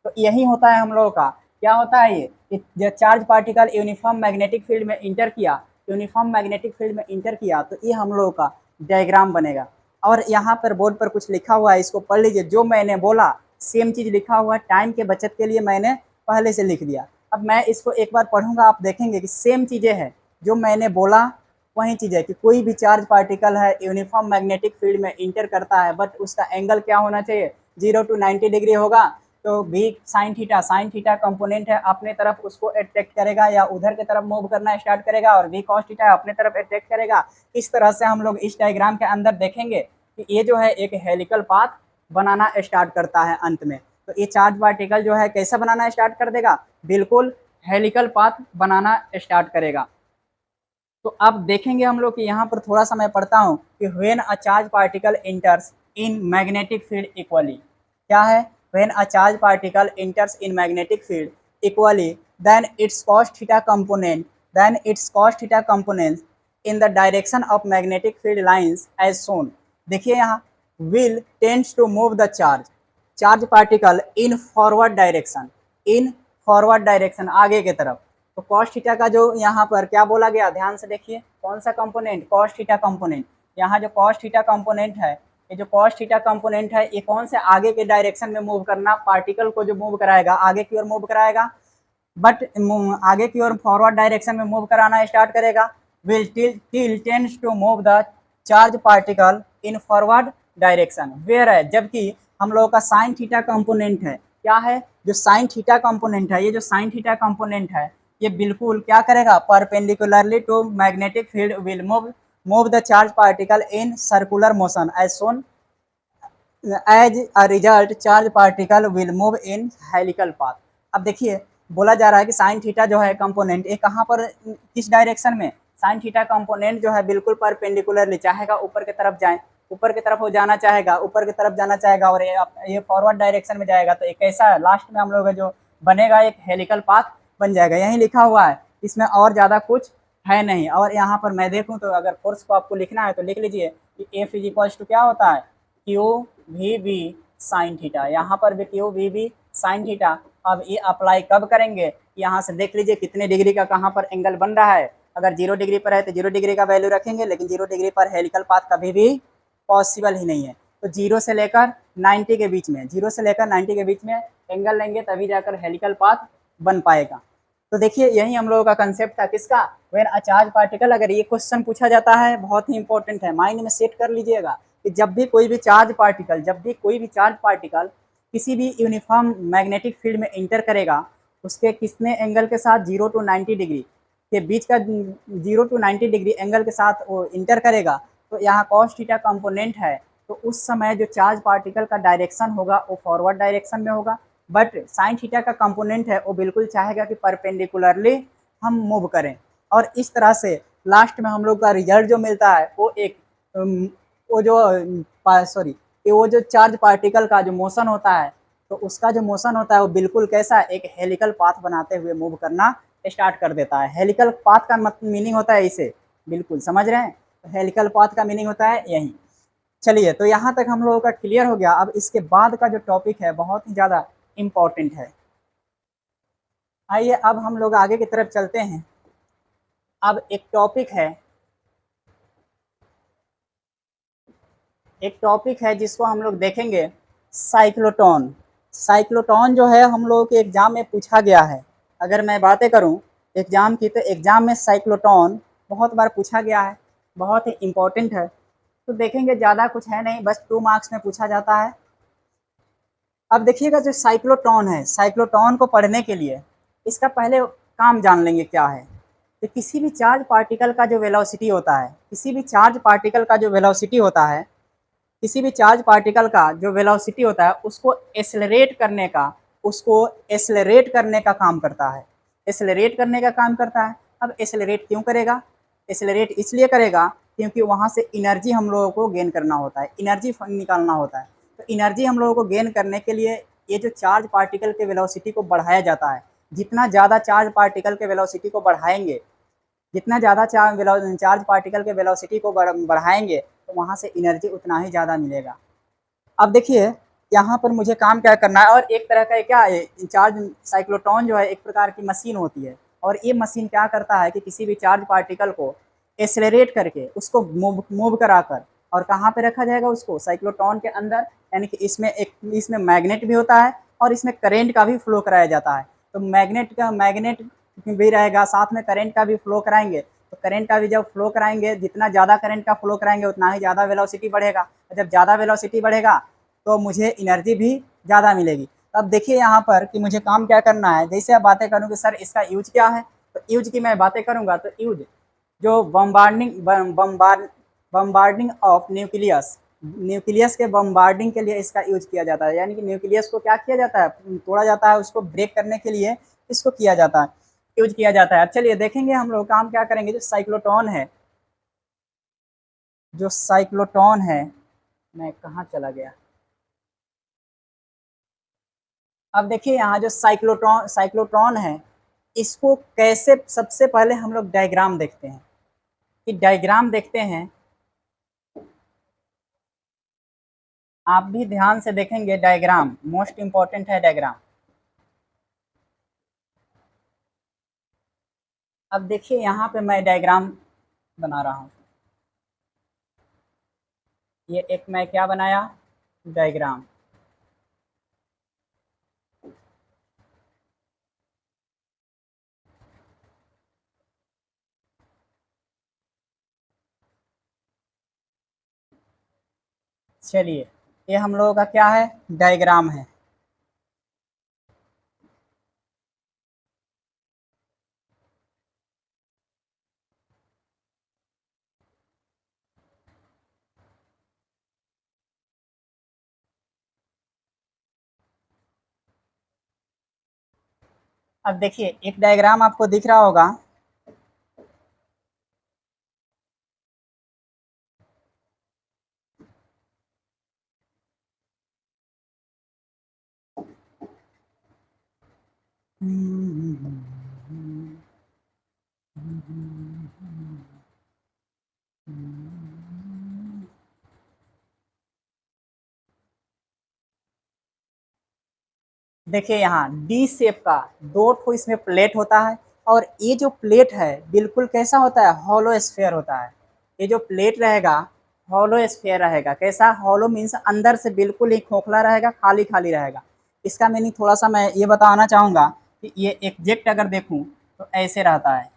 तो यही होता है हम लोगों का, क्या होता है ये, जब charge particle uniform magnetic field में इंटर किया, यूनिफॉर्म मैग्नेटिक फील्ड में इंटर किया, तो ये हम लोगों का डायग्राम बनेगा। और यहाँ पर बोर्ड पर कुछ लिखा हुआ है, इसको पढ़ लीजिए। जो मैंने बोला सेम चीज़ लिखा हुआ है, टाइम के बचत के लिए मैंने पहले से लिख दिया। अब मैं इसको एक बार पढ़ूंगा, आप देखेंगे कि सेम चीज़ें हैं जो मैंने बोला, वही चीज़ है कि कोई भी चार्ज पार्टिकल है यूनिफॉर्म मैग्नेटिक फील्ड में इंटर करता है, बट उसका एंगल क्या होना चाहिए, 0 to 90 डिग्री होगा। तो v साइन थीटा कंपोनेंट है, अपने तरफ उसको अट्रैक्ट करेगा या उधर की तरफ मूव करना स्टार्ट करेगा, और v कॉस थीटा अपने तरफ अट्रैक्ट करेगा। इस तरह से हम लोग इस डायग्राम के अंदर देखेंगे कि ये जो है एक हेलिकल पाथ बनाना स्टार्ट करता है अंत में। तो ये चार्ज पार्टिकल जो है कैसा बनाना स्टार्ट कर देगा, बिल्कुल हेलिकल पाथ बनाना स्टार्ट करेगा। तो अब देखेंगे हम लोग कि यहाँ पर थोड़ा सा मैं पढ़ता हूँ कि when a charge particle enters in magnetic field equally, क्या है, when a charge particle enters in magnetic field equally, then its cos theta component in the direction of magnetic field lines as shown. देखिए यहाँ will tends to move the charge particle in forward direction, आगे की तरफ। तो cos theta का जो यहाँ पर क्या बोला गया, ध्यान से देखिए, कौन सा कंपोनेंट, cos थीटा कंपोनेंट। यहाँ जो cos थीटा कंपोनेंट है, ये जो cos थीटा कंपोनेंट है, ये कौन से आगे के डायरेक्शन में मूव करना, पार्टिकल को जो मूव कराएगा, आगे की ओर मूव कराएगा, बट आगे की ओर फॉरवर्ड डायरेक्शन में मूव कराना स्टार्ट करेगा। Will till tends to move the charge particle in forward direction, where है, जबकि हम लोगों का साइन थीटा कंपोनेंट है, क्या है, जो साइन थीटा कंपोनेंट है, ये जो साइन थीटा कंपोनेंट है, ये बिल्कुल क्या करेगा, perpendicularly to magnetic field will move the charge particle in circular motion as shown, as a result charge particle will move in helical path. अब देखिए बोला जा रहा है कि साइन थीटा जो है कंपोनेंट, ये कहाँ पर, किस डायरेक्शन में, साइन थीटा कंपोनेंट जो है बिल्कुल परपेंडिकुलरली चाहेगा ऊपर की तरफ जाए, ऊपर की तरफ हो जाना चाहेगा, ऊपर की तरफ जाना चाहेगा, और ये फॉरवर्ड डायरेक्शन में जाएगा। तो एक ऐसा लास्ट में हम लोग जो बनेगा एक हेलिकल पाथ बन जाएगा। यही लिखा हुआ है, इसमें और ज़्यादा कुछ है नहीं। और यहाँ पर मैं देखूँ तो अगर फोर्स को आपको लिखना है तो लिख लीजिए कि एफ इज इक्वल्स टू क्या होता है, Q V B sine theta. यहाँ पर भी Q V B sine theta. अब ये अप्लाई कब करेंगे, यहाँ से देख लीजिए कितने डिग्री का कहाँ पर एंगल बन रहा है। अगर 0 डिग्री पर है तो 0 डिग्री का वैल्यू रखेंगे, लेकिन 0 डिग्री पर हेलिकल पाथ कभी भी पॉसिबल ही नहीं है। तो 0 से लेकर 90 के बीच में, 0 से लेकर 90 के बीच में एंगल लेंगे तभी जाकर हेलिकल पाथ बन पाएगा। तो देखिए यही हम लोगों का कंसेप्ट था किसका, व्हेन अ चार्ज पार्टिकल। अगर ये क्वेश्चन पूछा जाता है बहुत ही इंपॉर्टेंट है, माइंड में सेट कर लीजिएगा कि जब भी कोई भी चार्ज पार्टिकल किसी भी यूनिफॉर्म मैग्नेटिक फील्ड में इंटर करेगा, उसके कितने एंगल के साथ 0 to 90 डिग्री के बीच का 0 to 90 डिग्री एंगल के साथ वो इंटर करेगा, तो यहाँ cos थीटा कंपोनेंट है, तो उस समय जो चार्ज पार्टिकल का डायरेक्शन होगा वो फॉरवर्ड डायरेक्शन में होगा, बट साइन थीटा का कंपोनेंट है वो बिल्कुल चाहेगा कि परपेंडिकुलरली हम मूव करें। और इस तरह से लास्ट में हम लोग का रिजल्ट जो मिलता है वो एक वो जो सॉरी वो जो चार्ज पार्टिकल का जो मोशन होता है, तो उसका जो मोशन होता है वो बिल्कुल कैसा, एक हेलिकल पाथ बनाते हुए मूव करना स्टार्ट कर देता है। हेलिकल पाथ का मीनिंग होता है इसे, बिल्कुल समझ रहे हैं, तो हेलिकल पाथ का मीनिंग होता है यही। चलिए तो यहाँ तक हम लोगों का क्लियर हो गया। अब इसके बाद का जो टॉपिक है बहुत ही ज़्यादा इम्पोर्टेंट है। आइए अब हम लोग आगे की तरफ चलते हैं। अब एक टॉपिक है जिसको हम लोग देखेंगे, साइक्लोटॉन। साइक्लोटॉन जो है हम लोगों के एग्जाम में पूछा गया है। अगर मैं बातें करूं एग्जाम की, तो एग्जाम में साइक्लोटॉन बहुत बार पूछा गया है, बहुत ही इम्पोर्टेंट है। तो देखेंगे, ज़्यादा कुछ है नहीं, बस 2 मार्क्स में पूछा जाता है। अब देखिएगा जो साइक्लोटॉन है, साइक्लोटॉन को पढ़ने के लिए इसका पहले काम जान लेंगे क्या है। तो किसी भी चार्ज पार्टिकल का जो वेलोसिटी होता है, उसको एसलरेट करने का काम करता है। अब एसलरेट क्यों करेगा? एसलरेट इसलिए करेगा क्योंकि वहाँ से एनर्जी हम लोगों को गेन करना होता है, एनर्जी निकालना होता है। तो एनर्जी हम लोगों को गेन करने के लिए ये जो चार्ज पार्टिकल के वेलोसिटी को बढ़ाया जाता है, जितना ज़्यादा चार्ज पार्टिकल के वेलोसिटी को बढ़ाएंगे, तो वहाँ से एनर्जी उतना ही ज़्यादा मिलेगा। अब देखिए यहाँ पर मुझे काम क्या करना है, और एक तरह का क्या है, चार्ज साइक्लोट्रॉन जो है एक प्रकार की मशीन होती है, और ये मशीन क्या करता है कि किसी भी चार्ज पार्टिकल को एक्सेलरेट करके उसको मूव कराकर, और कहाँ पे रखा जाएगा उसको, साइक्लोट्रॉन के अंदर। यानी कि इसमें मैग्नेट भी होता है और इसमें करेंट का भी फ्लो कराया जाता है। तो मैग्नेट भी रहेगा, साथ में करंट का भी फ्लो कराएंगे। तो करंट का भी जब फ्लो कराएंगे, जितना ज़्यादा करंट का फ्लो कराएंगे उतना ही ज़्यादा वेलोसिटी बढ़ेगा, और जब ज़्यादा वेलोसिटी बढ़ेगा तो मुझे एनर्जी भी ज़्यादा मिलेगी। अब देखिए यहाँ पर कि मुझे काम क्या करना है। जैसे आप बातें करूँ कि सर इसका यूज क्या है, तो यूज की मैं बातें करूँगा तो यूज जो बम्बार्डिंग ऑफ न्यूक्लियस के बम्बार्डिंग के लिए इसका यूज किया जाता है। यानी कि न्यूक्लियस को क्या किया जाता है, तोड़ा जाता है, उसको ब्रेक करने के लिए इसको किया जाता है, यूज किया जाता है। चलिए देखेंगे हम लोग काम क्या करेंगे। जो साइक्लोटॉन है, मैं कहाँ चला गया। अब देखिए यहाँ जो साइक्लोट्रॉन है, इसको कैसे, सबसे पहले हम लोग डायग्राम देखते हैं आप भी ध्यान से देखेंगे, डायग्राम मोस्ट इंपॉर्टेंट है डायग्राम। अब देखिए यहाँ पे मैं डायग्राम बना रहा हूँ। ये एक मैं क्या बनाया, डायग्राम। चलिए ये हम लोगों का क्या है, डायग्राम है। अब देखिए एक डायग्राम आपको दिख रहा होगा। देखिए यहाँ डी शेप का 2 ठो इसमें प्लेट होता है, और ये जो प्लेट है बिल्कुल कैसा होता है, हॉलो स्फीयर होता है। ये जो प्लेट रहेगा हॉलो स्फीयर रहेगा। कैसा, हॉलो मीन्स अंदर से बिल्कुल ही खोखला रहेगा, खाली खाली रहेगा। इसका मीनिंग थोड़ा सा मैं ये बताना चाहूँगा कि ये एग्जैक्ट अगर देखूँ तो ऐसे रहता है,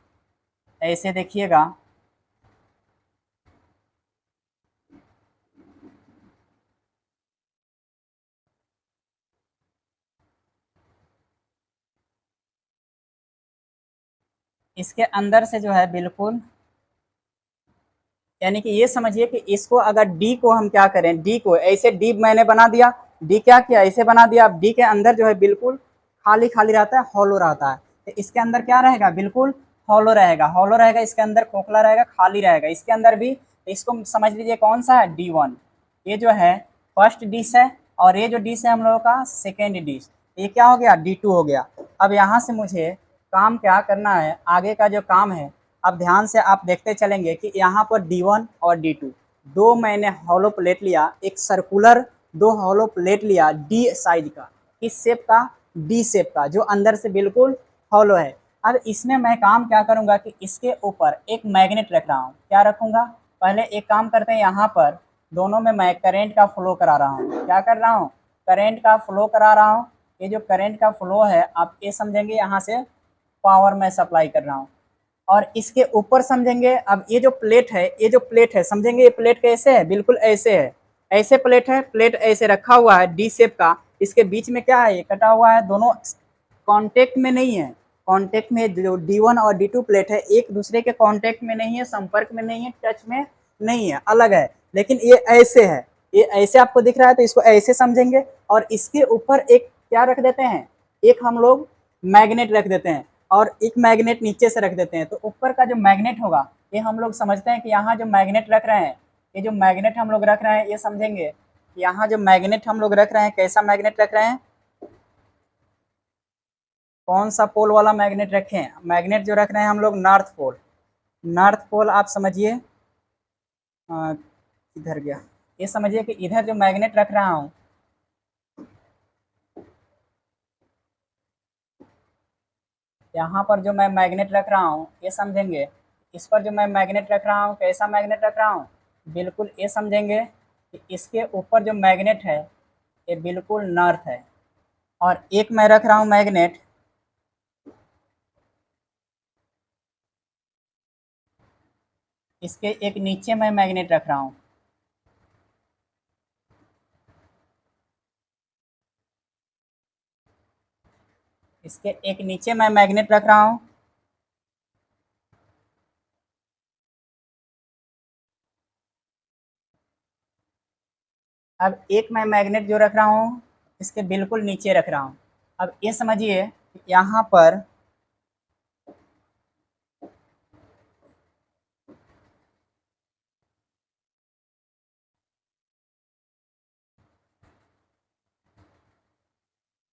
ऐसे देखिएगा, इसके अंदर से जो है बिल्कुल, यानी कि ये समझिए कि इसको अगर डी को हम क्या करें, डी को ऐसे डी मैंने बना दिया, डी क्या किया ऐसे बना दिया, अब डी के अंदर जो है बिल्कुल खाली खाली रहता है, हॉलो रहता है, तो इसके अंदर क्या रहेगा, बिल्कुल हॉलो रहेगा, हॉलो रहेगा, इसके अंदर खोखला रहेगा, खाली रहेगा, इसके अंदर भी, इसको समझ लीजिए कौन सा है, D1, ये जो है फर्स्ट डिश है, और ये जो डिश है हम लोगों का सेकेंड डिश, ये क्या हो गया, D2 हो गया। अब यहाँ से मुझे काम क्या करना है, आगे का जो काम है, अब ध्यान से आप देखते चलेंगे कि यहाँ पर D1 और D2 दो मैंने हॉलो प्लेट लिया, एक सर्कुलर दो हॉलो प्लेट लिया डी साइज का, किस शेप का, डी शेप का, जो अंदर से बिल्कुल हॉलो है। अब इसमें मैं काम क्या करूँगा कि इसके ऊपर एक मैग्नेट रख रहा हूँ, क्या रखूँगा, पहले एक काम करते हैं, यहाँ पर दोनों में मैं करेंट का फ्लो करा रहा हूँ, क्या कर रहा हूँ, करेंट का फ्लो करा रहा हूँ। ये जो करेंट का फ्लो है आप ये समझेंगे यहाँ से पावर मैं सप्लाई कर रहा हूँ, और इसके ऊपर समझेंगे, अब ये जो प्लेट है, ये जो प्लेट है समझेंगे, ये प्लेट कैसे है, बिल्कुल ऐसे है, ऐसे प्लेट है, प्लेट ऐसे रखा हुआ है डी शेप का, इसके बीच में क्या है, ये कटा हुआ है, दोनों कांटेक्ट में नहीं है, कांटेक्ट में जो D1 और D2 प्लेट है एक दूसरे के कांटेक्ट में नहीं है, संपर्क में नहीं है, टच में नहीं है, अलग है, लेकिन ये ऐसे है, ये ऐसे आपको दिख रहा है तो इसको ऐसे समझेंगे, और इसके ऊपर एक क्या रख देते हैं, एक हम लोग मैग्नेट रख देते हैं, और एक मैग्नेट नीचे से रख देते हैं, तो ऊपर का जो मैग्नेट होगा ये हम लोग समझते हैं कि यहाँ जो मैग्नेट रख रहे हैं, ये जो मैग्नेट हम लोग रख रहे हैं, ये समझेंगे यहाँ जो मैग्नेट हम लोग रख रहे हैं, कैसा मैग्नेट रख रहे हैं, कौन सा पोल वाला मैग्नेट रखे हैं, मैग्नेट जो रख रहे हैं हम लोग नॉर्थ पोल, नॉर्थ पोल आप समझिए, इधर गया, ये समझिए कि इधर जो मैग्नेट रख रहा हूँ, यहाँ पर जो मैं मैग्नेट रख रहा हूँ ये समझेंगे, इस पर जो मैं मैग्नेट रख रहा हूँ कैसा मैग्नेट रख रहा हूँ, बिल्कुल ये समझेंगे कि इसके ऊपर जो मैग्नेट है ये बिल्कुल नॉर्थ है, और एक मैं रख रहा हूँ मैग्नेट, इसके एक नीचे मैं मैग्नेट रख रहा हूँ, इसके एक नीचे मैं मैग्नेट रख रहा हूँ, अब एक मैं मैग्नेट जो रख रहा हूँ इसके बिल्कुल नीचे रख रहा हूँ। अब ये समझिए यहाँ पर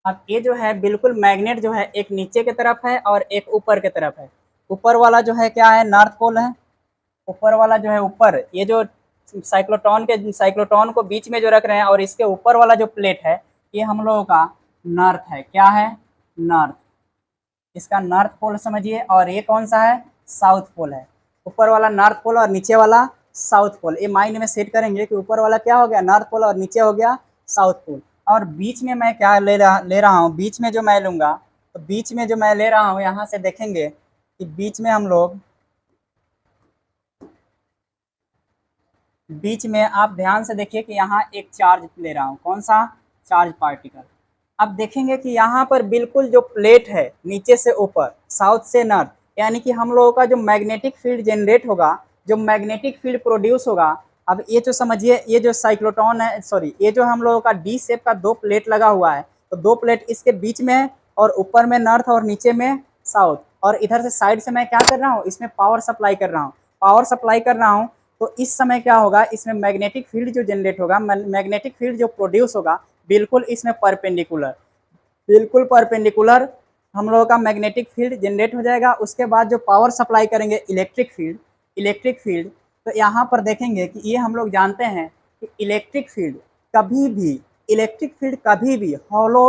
अब ये जो है बिल्कुल मैग्नेट जो है एक नीचे की तरफ है और एक ऊपर की तरफ है, ऊपर वाला जो है क्या है, नॉर्थ पोल है, ऊपर वाला जो है ऊपर, ये जो साइक्लोट्रॉन को बीच में जो रख रहे हैं, और इसके ऊपर वाला जो प्लेट है ये हम लोगों का नॉर्थ है, क्या है, नॉर्थ, इसका नॉर्थ पोल समझिए, और ये कौन सा है, साउथ पोल है, ऊपर वाला नॉर्थ पोल और नीचे वाला साउथ पोल, ये माइंड में सेट करेंगे कि ऊपर वाला क्या हो गया, नॉर्थ पोल, और नीचे हो गया साउथ पोल, और बीच में मैं क्या ले रहा हूँ, बीच में जो मैं लूँगा, तो बीच में जो मैं ले रहा हूँ यहाँ से देखेंगे कि बीच में हम लोग, बीच में आप ध्यान से देखिए कि यहाँ एक चार्ज ले रहा हूँ, कौन सा, चार्ज पार्टिकल। अब देखेंगे कि यहाँ पर बिल्कुल जो प्लेट है नीचे से ऊपर, साउथ से नॉर्थ, यानी कि हम लोगों का जो मैग्नेटिक फील्ड जनरेट होगा, जो मैग्नेटिक फील्ड प्रोड्यूस होगा, अब ये जो समझिए ये जो साइक्लोट्रॉन है, सॉरी ये जो हम लोगों का डी शेप का दो प्लेट लगा हुआ है, तो दो प्लेट इसके बीच में है, और ऊपर में नॉर्थ और नीचे में साउथ, और इधर से साइड से मैं क्या कर रहा हूँ, इसमें पावर सप्लाई कर रहा हूँ, पावर सप्लाई कर रहा हूँ, तो इस समय क्या होगा, इसमें मैग्नेटिक फील्ड जो जनरेट होगा, मैग्नेटिक फील्ड जो प्रोड्यूस होगा बिल्कुल इसमें परपेंडिकुलर, बिल्कुल परपेंडिकुलर हम लोगों का मैग्नेटिक फील्ड जनरेट हो जाएगा। उसके बाद जो पावर सप्लाई करेंगे इलेक्ट्रिक फील्ड, इलेक्ट्रिक फील्ड, तो यहाँ पर देखेंगे कि ये हम लोग जानते हैं कि इलेक्ट्रिक फील्ड कभी भी, इलेक्ट्रिक फील्ड कभी भी हॉलो,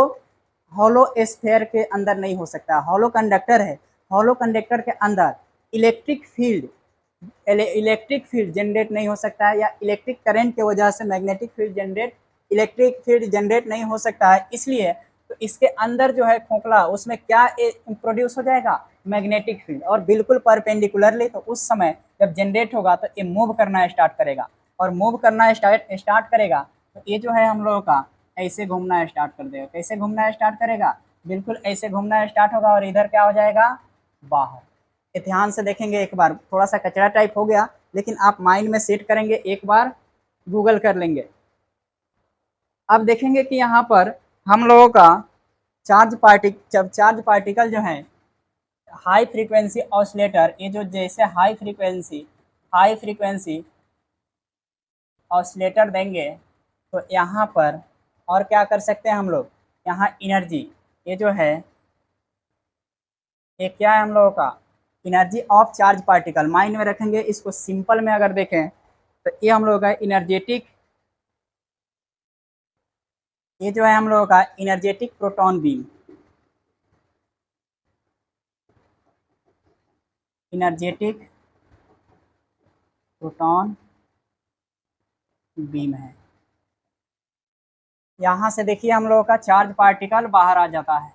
हॉलो स्फेयर के अंदर नहीं हो सकता, हॉलो कंडक्टर है, हॉलो कंडक्टर के अंदर electric field, electric field generate नहीं हो सकता है, या इलेक्ट्रिक करंट की वजह से magnetic field generate, electric field generate नहीं हो सकता है, इसलिए तो इसके अंदर जो है खोखला, उसमें क्या प्रोड्यूस हो जाएगा, मैग्नेटिक फील्ड, और बिल्कुल परपेंडिकुलरली। तो उस समय जब जनरेट होगा तो ये मूव करना स्टार्ट करेगा, और मूव करना स्टार्ट करेगा तो ये जो है हम लोगों का ऐसे घूमना स्टार्ट कर देगा। कैसे घूमना स्टार्ट करेगा, बिल्कुल ऐसे घूमना स्टार्ट होगा, और इधर क्या हो जाएगा, बाहर। ये ध्यान से देखेंगे, एक बार थोड़ा सा कचरा टाइप हो गया, लेकिन आप माइंड में सेट करेंगे, एक बार गूगल कर लेंगे। अब देखेंगे कि यहाँ पर हम लोगों का चार्ज पार्टिकल जो है हाई फ्रीक्वेंसी ऑसिलेटर, ये जो जैसे हाई फ्रीक्वेंसी ऑसिलेटर देंगे तो यहाँ पर और क्या कर सकते हैं हम लोग, यहाँ एनर्जी, ये जो है ये क्या है हम लोगों का, energy of charge particle. Mind में रखेंगे इसको, सिंपल में अगर देखें तो ये हम लोगों का एनर्जेटिक, ये जो है हम लोगों का energetic proton beam, energetic proton beam है। यहाँ से देखिए हम लोगों का चार्ज पार्टिकल बाहर आ जाता है।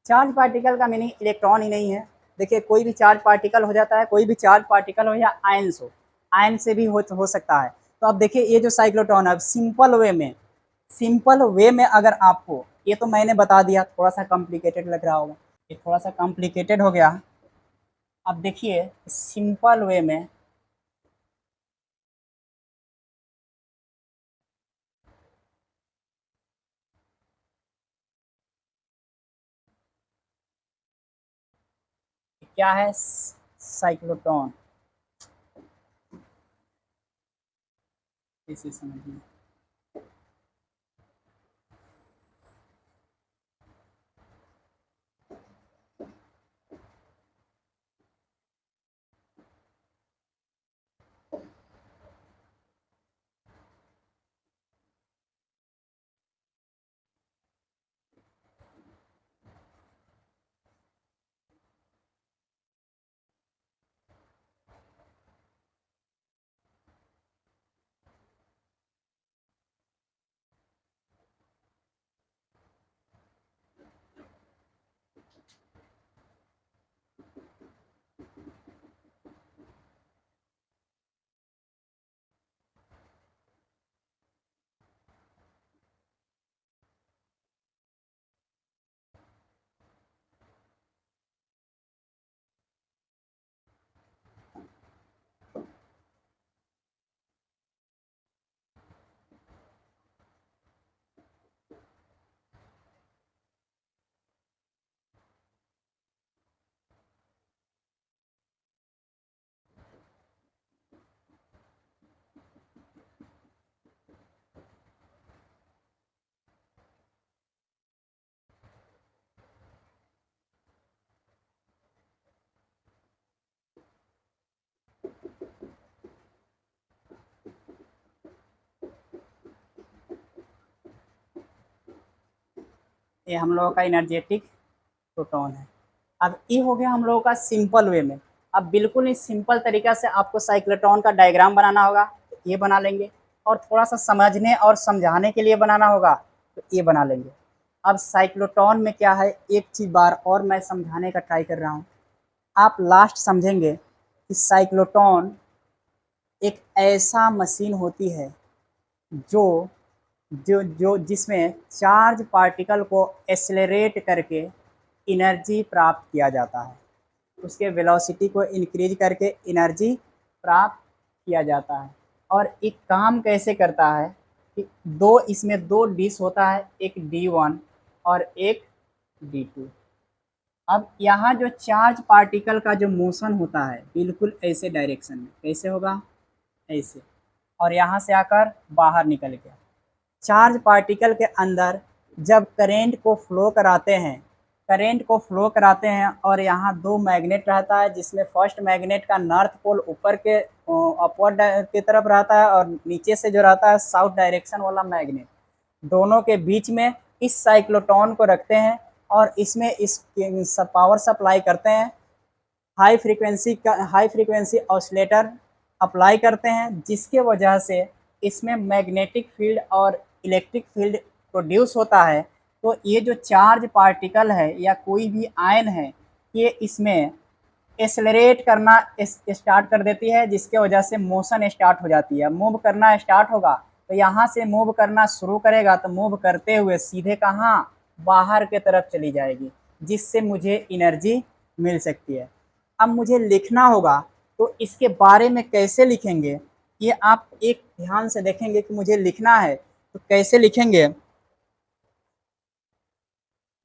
चार्ज पार्टिकल का मीनिंग इलेक्ट्रॉन ही नहीं है। देखिए कोई भी चार्ज पार्टिकल हो जाता है, कोई भी चार्ज पार्टिकल हो या आयंस हो, आयन से भी हो सकता है। तो अब देखिए ये जो साइक्लोट्रॉन है, सिंपल वे में अगर आपको, ये तो मैंने बता दिया, थोड़ा सा कॉम्प्लिकेटेड लग रहा होगा, ये थोड़ा सा कॉम्प्लिकेटेड हो गया। अब देखिए सिंपल वे में क्या है साइक्लोट्रॉन, इसे समझिए। ये हम लोगों का एनर्जेटिक प्रोटॉन है। अब ये हो गया हम लोगों का सिंपल वे में। अब बिल्कुल ही सिंपल तरीका से आपको साइक्लोट्रॉन का डायग्राम बनाना होगा, तो ये बना लेंगे, और थोड़ा सा समझने और समझाने के लिए बनाना होगा तो ये बना लेंगे। अब साइक्लोट्रॉन में क्या है, एक चीज़ बार और मैं समझाने का ट्राई कर रहा हूँ, आप लास्ट समझेंगे कि साइक्लोट्रॉन एक ऐसा मशीन होती है जो जो जो जिसमें चार्ज पार्टिकल को एक्सेलरेट करके एनर्जी प्राप्त किया जाता है, उसके वेलोसिटी को इंक्रीज करके एनर्जी प्राप्त किया जाता है। और एक काम कैसे करता है कि इसमें दो डिश होता है, एक D1 और एक D2। अब यहाँ जो चार्ज पार्टिकल का जो मोशन होता है बिल्कुल ऐसे डायरेक्शन में, कैसे होगा, ऐसे, और यहाँ से आकर बाहर निकल गया। चार्ज पार्टिकल के अंदर जब करंट को फ्लो कराते हैं और यहाँ दो मैग्नेट रहता है, जिसमें फर्स्ट मैग्नेट का नॉर्थ पोल ऊपर के अपवर्ड की तरफ रहता है, और नीचे से जो रहता है साउथ डायरेक्शन वाला मैग्नेट, दोनों के बीच में इस साइक्लोट्रॉन को रखते हैं और इसमें इस पावर सप्लाई करते हैं। हाई फ्रीक्वेंसी ऑसिलेटर अप्लाई करते हैं, जिसके वजह से इसमें मैग्नेटिक फील्ड और इलेक्ट्रिक फील्ड प्रोड्यूस होता है। तो ये जो चार्ज पार्टिकल है या कोई भी आयन है, ये इसमें एक्सेलरेट करना स्टार्ट कर देती है, जिसके वजह से मोशन स्टार्ट हो जाती है। मूव करना स्टार्ट होगा तो यहाँ से मूव करना शुरू करेगा, तो मूव करते हुए सीधे कहाँ, बाहर के तरफ चली जाएगी, जिससे मुझे एनर्जी मिल सकती है। अब मुझे लिखना होगा, तो इसके बारे में कैसे लिखेंगे, ये आप एक ध्यान से देखेंगे कि मुझे लिखना है तो कैसे लिखेंगे।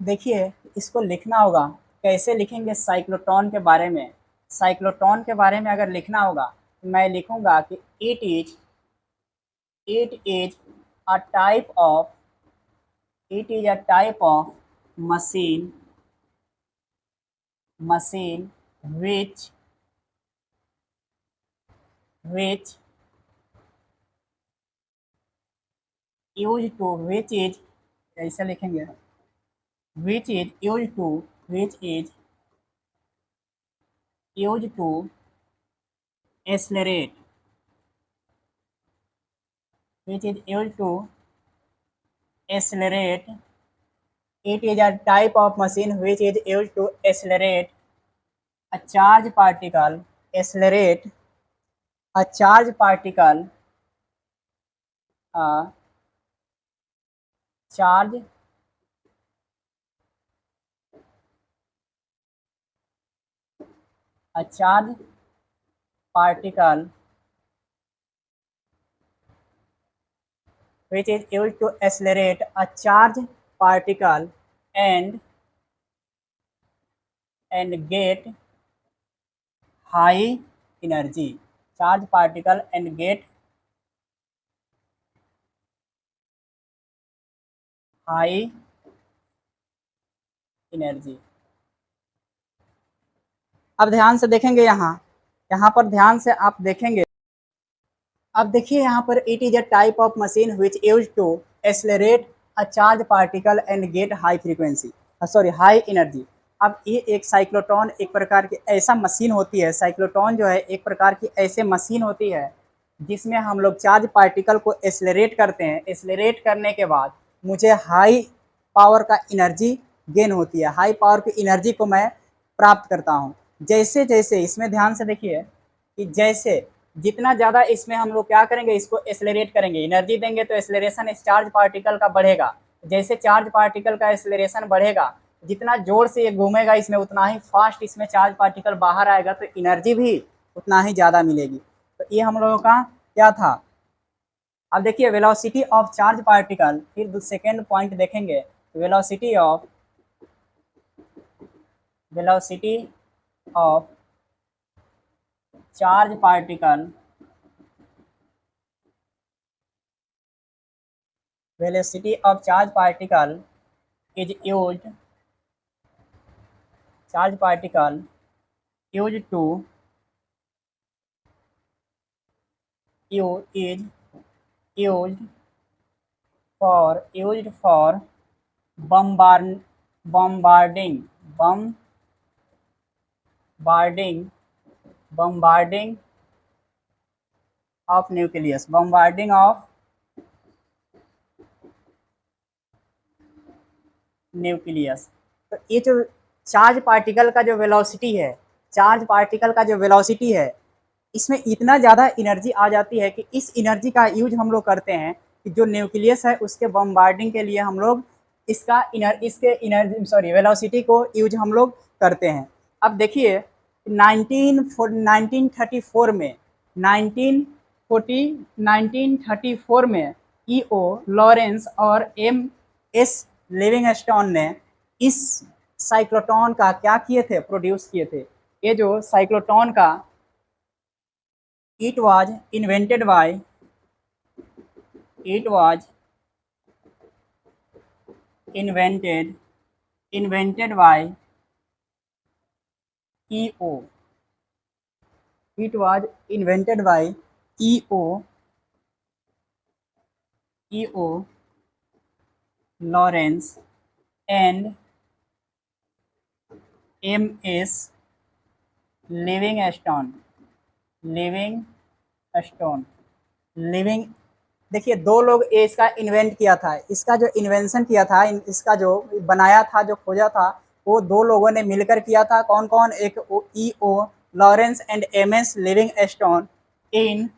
देखिए, इसको लिखना होगा, कैसे लिखेंगे साइक्लोट्रॉन के बारे में। साइक्लोट्रॉन के बारे में अगर लिखना होगा तो मैं लिखूंगा कि it is a type of it is a type of machine which which is ऐसा लिखेंगे, which is used to accelerate which is used to accelerate it is a type of machine which is used to accelerate a charge particle accelerate a charge particle a charge a charge particle which is used to accelerate a charge particle and get high energy. Charge particle and get high energy. अब ध्यान से देखेंगे, यहाँ पर ध्यान से आप देखेंगे। अब देखिए यहाँ पर it is a type of machine which use to accelerate a charge particle and get high frequency, sorry high energy. अब ये एक साइक्लोट्रॉन एक प्रकार की ऐसा मशीन होती है, साइक्लोट्रॉन जो है एक प्रकार की ऐसे मशीन होती है जिसमें हम लोग चार्ज पार्टिकल को एक्सेलरेट करते हैं। एक्सेलरेट करने के बाद मुझे हाई पावर का एनर्जी गेन होती है, हाई पावर की एनर्जी को मैं प्राप्त करता हूँ। जैसे जैसे इसमें ध्यान से देखिए कि जैसे जितना ज़्यादा इसमें हम लोग क्या करेंगे, इसको एक्सेलरेट करेंगे, एनर्जी देंगे, तो एक्सेलरेशन इस चार्ज पार्टिकल का बढ़ेगा। जैसे चार्ज पार्टिकल का एक्सेलरेशन बढ़ेगा, जितना जोर से ये घूमेगा इसमें, उतना ही फास्ट इसमें चार्ज पार्टिकल बाहर आएगा, तो एनर्जी भी उतना ही ज़्यादा मिलेगी। तो ये हम लोगों का क्या था। अब देखिए वेलोसिटी ऑफ चार्ज पार्टिकल, फिर सेकेंड पॉइंट देखेंगे, velocity of charge particle velocity of charge particle is used to is used for bombarding bombarding of nucleus, bombarding of nucleus. तो ये जो चार्ज पार्टिकल का जो वेलोसिटी है, इसमें इतना ज़्यादा एनर्जी आ जाती है कि इस एनर्जी का यूज हम लोग करते हैं कि जो न्यूक्लियस है उसके बम्बार्डिंग के लिए हम लोग इसके वेलोसिटी को यूज हम लोग करते हैं। अब देखिए 1934 में ईओ लॉरेंस और एम.एस. लिविंगस्टोन ने इस साइक्लोट्रॉन का क्या किए थे, प्रोड्यूस किए थे। ये जो साइक्लोट्रॉन का it was invented by EO. It was invented by EO Lawrence and M.S. Livingstone, Livingstone, living, देखिए दो लोग ये इसका इन्वेंट किया था, इसका जो इन्वेंशन किया था, इसका जो बनाया था, जो खोजा था, वो दो लोगों ने मिलकर किया था। कौन कौन? एक E O Lawrence and M S Livingstone in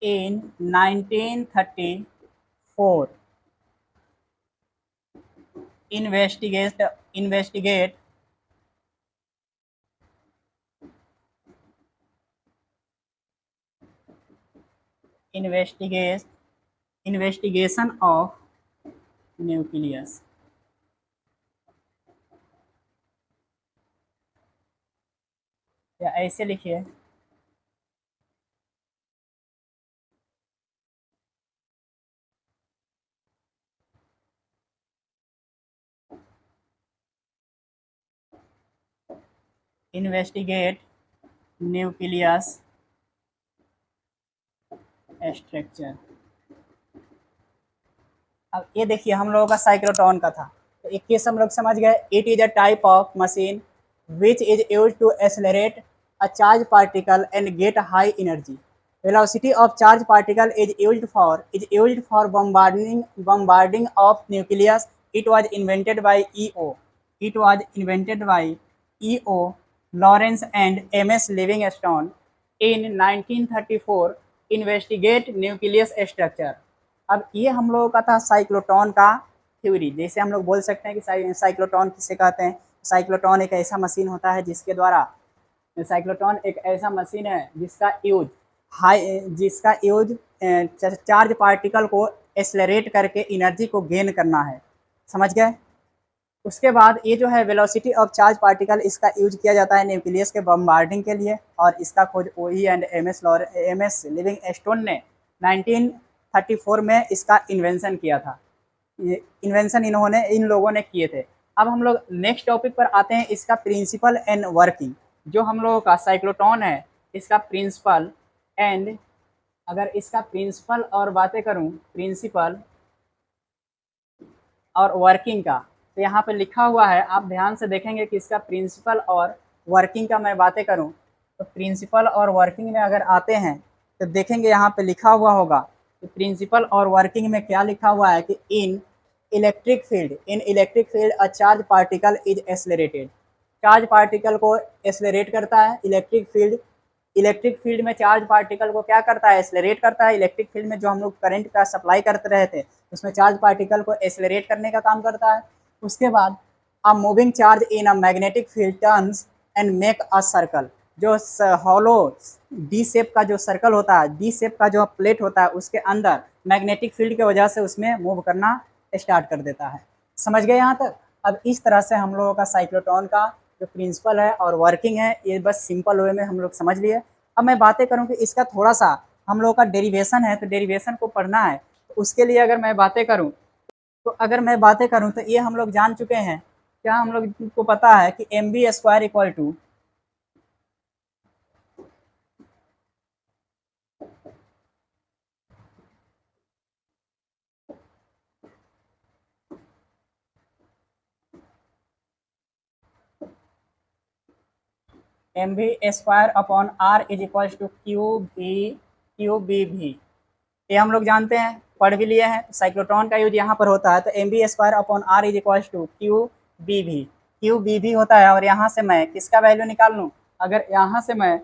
1934 investigate investigate investigate investigation of nucleus, या ऐसे लिखिए, इन्वेस्टिगेट न्यूक्लियस स्ट्रक्चर। अब ये देखिए हम लोगों का साइक्लोट्रॉन का था, तो एक केस हम लोग समझ गए। It is a type of machine which is use to accelerate a charge particle and get high energy. Velocity of charge particle is used for bombarding of nucleus. It was invented by E.O. Lawrence and M.S. Livingstone in 1934 investigate nucleus structure। अब ये हम लोगों का था cyclotron का theory. जैसे हम लोग बोल सकते हैं कि साइक्लोट्रॉन किसे कहते हैं। साइक्लोट्रॉन एक ऐसा मशीन होता है जिसके द्वारा, साइक्लोट्रॉन एक ऐसा मशीन है जिसका यूज चार्ज पार्टिकल को एक्सेलरेट करके एनर्जी को गेन करना है। समझ गए? उसके बाद ये जो है वेलोसिटी ऑफ चार्ज पार्टिकल, इसका यूज किया जाता है न्यूक्लियस के बम्बार्डिंग के लिए, और इसका खोज ओई एंड एम एस लिविंगस्टोन ने 1934 में इसका इन्वेंशन किया था। ये इन्वेंशन इन लोगों ने किए थे। अब हम लोग नेक्स्ट टॉपिक पर आते हैं, इसका प्रिंसिपल एंड वर्किंग। जो हम लोगों का साइक्लोट्रॉन है, इसका प्रिंसिपल एंड, अगर इसका प्रिंसिपल और बातें करूं, प्रिंसिपल और वर्किंग का, तो यहाँ पे लिखा हुआ है, आप ध्यान से देखेंगे कि इसका प्रिंसिपल और वर्किंग का मैं बातें करूँ, तो प्रिंसिपल और वर्किंग में अगर आते हैं तो देखेंगे यहाँ पे लिखा हुआ होगा कि प्रिंसिपल और वर्किंग में क्या लिखा हुआ है कि इन electric field a charge particle is accelerated. Charge particle को एक्सेलरेट करता है इलेक्ट्रिक फील्ड में चार्ज पार्टिकल को क्या करता है? एक्सेलरेट करता है। इलेक्ट्रिक फील्ड में जो हम लोग करंट का सप्लाई करते रहे थे, उसमें चार्ज पार्टिकल को एक्सेलरेट करने का काम करता है। उसके बाद a moving charge in a magnetic field turns and make a circle. जो हॉलो डी शेप का जो सर्कल होता है, डी शेप का जो प्लेट होता है, उसके अंदर मैग्नेटिक फील्ड की वजह से उसमें मूव करना स्टार्ट कर देता है। समझ गए यहाँ तक? अब इस तरह से हम लोगों का साइक्लोट्रॉन का जो प्रिंसिपल है और वर्किंग है, ये बस सिंपल वे में हम लोग समझ लिए। अब मैं बातें करूँ कि इसका थोड़ा सा हम लोगों का डेरिवेशन है, तो डेरिवेशन को पढ़ना है, तो उसके लिए अगर मैं बातें करूँ तो ये हम लोग जान चुके हैं। क्या हम लोग को पता है कि M B square equal to M B square upon R is equal to Q B V. ये हम लोग जानते हैं, पढ़ भी लिए हैं। साइक्लोट्रॉन का यूज यहाँ पर होता है, तो M B square upon R is equal to Q B V होता है। और यहाँ से मैं किसका वैल्यू निकाल लूँ? अगर यहाँ से मैं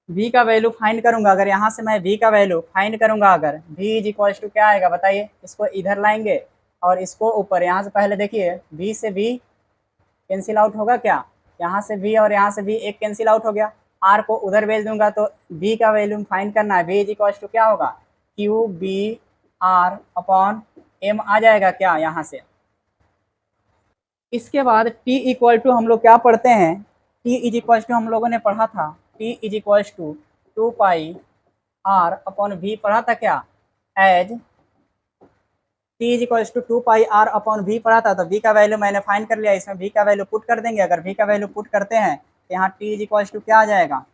v का वैल्यू फाइंड करूंगा, अगर यहाँ से मैं v का वैल्यू फाइंड करूंगा, अगर v इज इक्वल टू क्या आएगा बताइए? इसको इधर लाएंगे और इसको ऊपर, यहाँ से पहले देखिए v से v कैंसिल आउट होगा क्या? यहाँ से v और यहाँ से v एक कैंसिल आउट हो गया। r को उधर भेज दूंगा, तो v का वैल्यू फाइंड करना है। v इज इक्वल टू क्या होगा? Q B R upon M आ जाएगा क्या यहाँ से? इसके बाद t इक्वल टू हम लोग क्या पढ़ते हैं? t इज इक्वल टू हम लोगों ने पढ़ा था, t is equal to 2 pi R upon V पढ़ा था क्या? As t is equal to 2 pi R upon V पढ़ा था, तो v का वैल्यू मैंने फाइंड कर लिया। इसमें v का वैल्यू पुट कर देंगे। अगर v का वैल्यू पुट करते हैं तो यहाँ t इज इक्वल टू क्या आ जाएगा?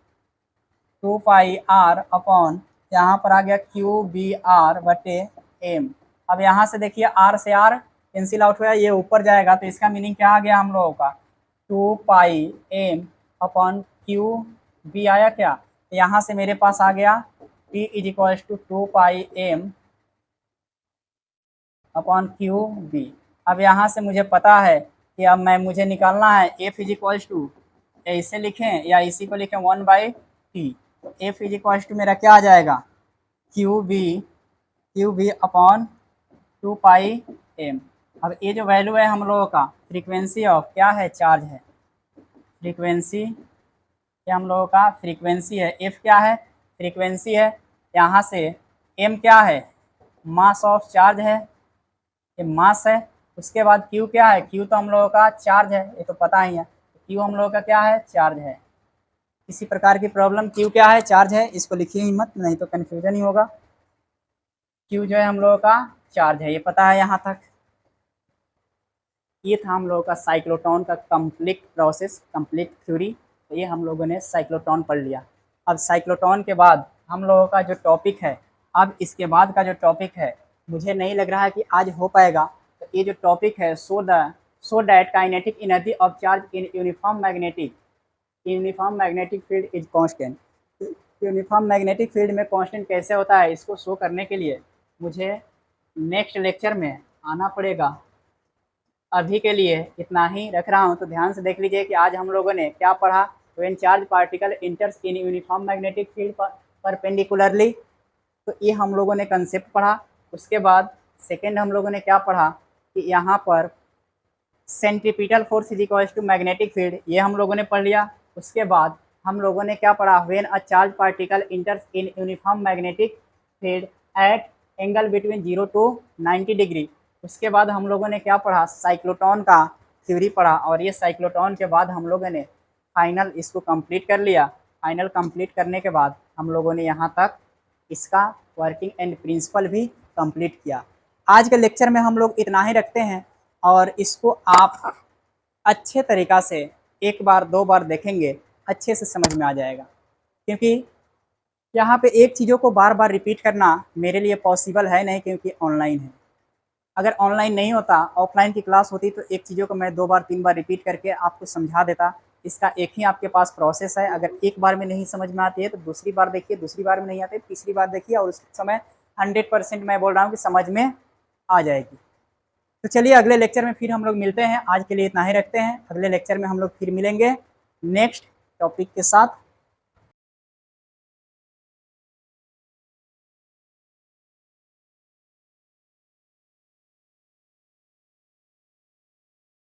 2 पाई आर अपॉन, यहाँ पर आ गया क्यू बी आर बटे एम। अब यहाँ से देखिए r से r कैंसिल आउट हुआ, ये ऊपर जाएगा, तो इसका मीनिंग क्या आ गया हम लोगों का? 2πm/q_v आया क्या? तो यहाँ से मेरे पास आ गया T = 2πm/q_v। अब यहाँ से मुझे पता है कि अब मुझे निकालना है F = ऐसे लिखें या इसी को लिखें 1/t। तो F = मेरा क्या आ जाएगा? QV/2πm। अब ये जो वैल्यू है हम लोगों का फ्रीक्वेंसी ऑफ क्या है? चार्ज है। फ्रीक्वेंसी क्या हम लोगों का फ्रीक्वेंसी है। F क्या है? फ्रीक्वेंसी है। यहाँ से M क्या है? मास ऑफ चार्ज है, ये मास है। उसके बाद Q क्या है? Q तो हम लोगों का चार्ज है, ये तो पता ही है। Q हम लोगों का क्या है? चार्ज है। किसी प्रकार की प्रॉब्लम? Q क्या है? चार्ज है। इसको लिखिए ही मत, नहीं तो कन्फ्यूजन ही होगा। Q जो है हम लोगों का चार्ज है, ये पता है यहाँ तक। ये था हम लोगों का साइक्लोट्रॉन का कंप्लीट प्रोसेस, कंप्लीट थ्योरी। तो ये हम लोगों ने साइक्लोट्रॉन पढ़ लिया। अब साइक्लोट्रॉन के बाद हम लोगों का जो टॉपिक है, अब इसके बाद का जो टॉपिक है, मुझे नहीं लग रहा है कि आज हो पाएगा। तो ये जो टॉपिक है, so that kinetic energy of charge in uniform magnetic field is constant. Uniform magnetic field में कांस्टेंट कैसे होता है, इसको शो करने के लिए मुझे नेक्स्ट लेक्चर में आना पड़ेगा। अभी के लिए इतना ही रख रहा हूँ। तो ध्यान से देख लीजिए कि आज हम लोगों ने क्या पढ़ा। When charge particle enters in uniform magnetic field perpendicularly, तो ये हम लोगों ने कंसेप्ट पढ़ा। उसके बाद सेकेंड हम लोगों ने क्या पढ़ा कि यहाँ पर centripetal force is equals to magnetic field, ये हम लोगों ने पढ़ लिया। उसके बाद हम लोगों ने क्या पढ़ा? When a charge particle enters in uniform magnetic field at angle between 0 to 90 degree. उसके बाद हम लोगों ने क्या पढ़ा? साइक्लोट्रॉन का थ्योरी पढ़ा। और ये साइक्लोट्रॉन के बाद हम लोगों ने फाइनल इसको कंप्लीट कर लिया। फाइनल कंप्लीट करने के बाद हम लोगों ने यहाँ तक इसका वर्किंग एंड प्रिंसिपल भी कंप्लीट किया। आज के लेक्चर में हम लोग इतना ही रखते हैं, और इसको आप अच्छे तरीक़ा से एक बार दो बार देखेंगे, अच्छे से समझ में आ जाएगा। क्योंकि यहाँ पे एक चीज़ों को बार बार रिपीट करना मेरे लिए पॉसिबल है नहीं, क्योंकि ऑनलाइन है। अगर ऑनलाइन नहीं होता, ऑफलाइन की क्लास होती, तो एक चीज़ों को मैं 2 बार 3 बार रिपीट करके आपको समझा देता। इसका एक ही आपके पास प्रोसेस है। अगर एक बार में नहीं समझ में आती है तो दूसरी बार देखिए, दूसरी बार में नहीं आती तीसरी बार देखिए, और उस समय 100% मैं बोल रहा हूँ कि समझ में आ जाएगी। तो चलिए अगले लेक्चर में फिर हम लोग मिलते हैं। आज के लिए इतना ही रखते हैं। अगले लेक्चर में हम लोग फिर मिलेंगे नेक्स्ट टॉपिक के साथ।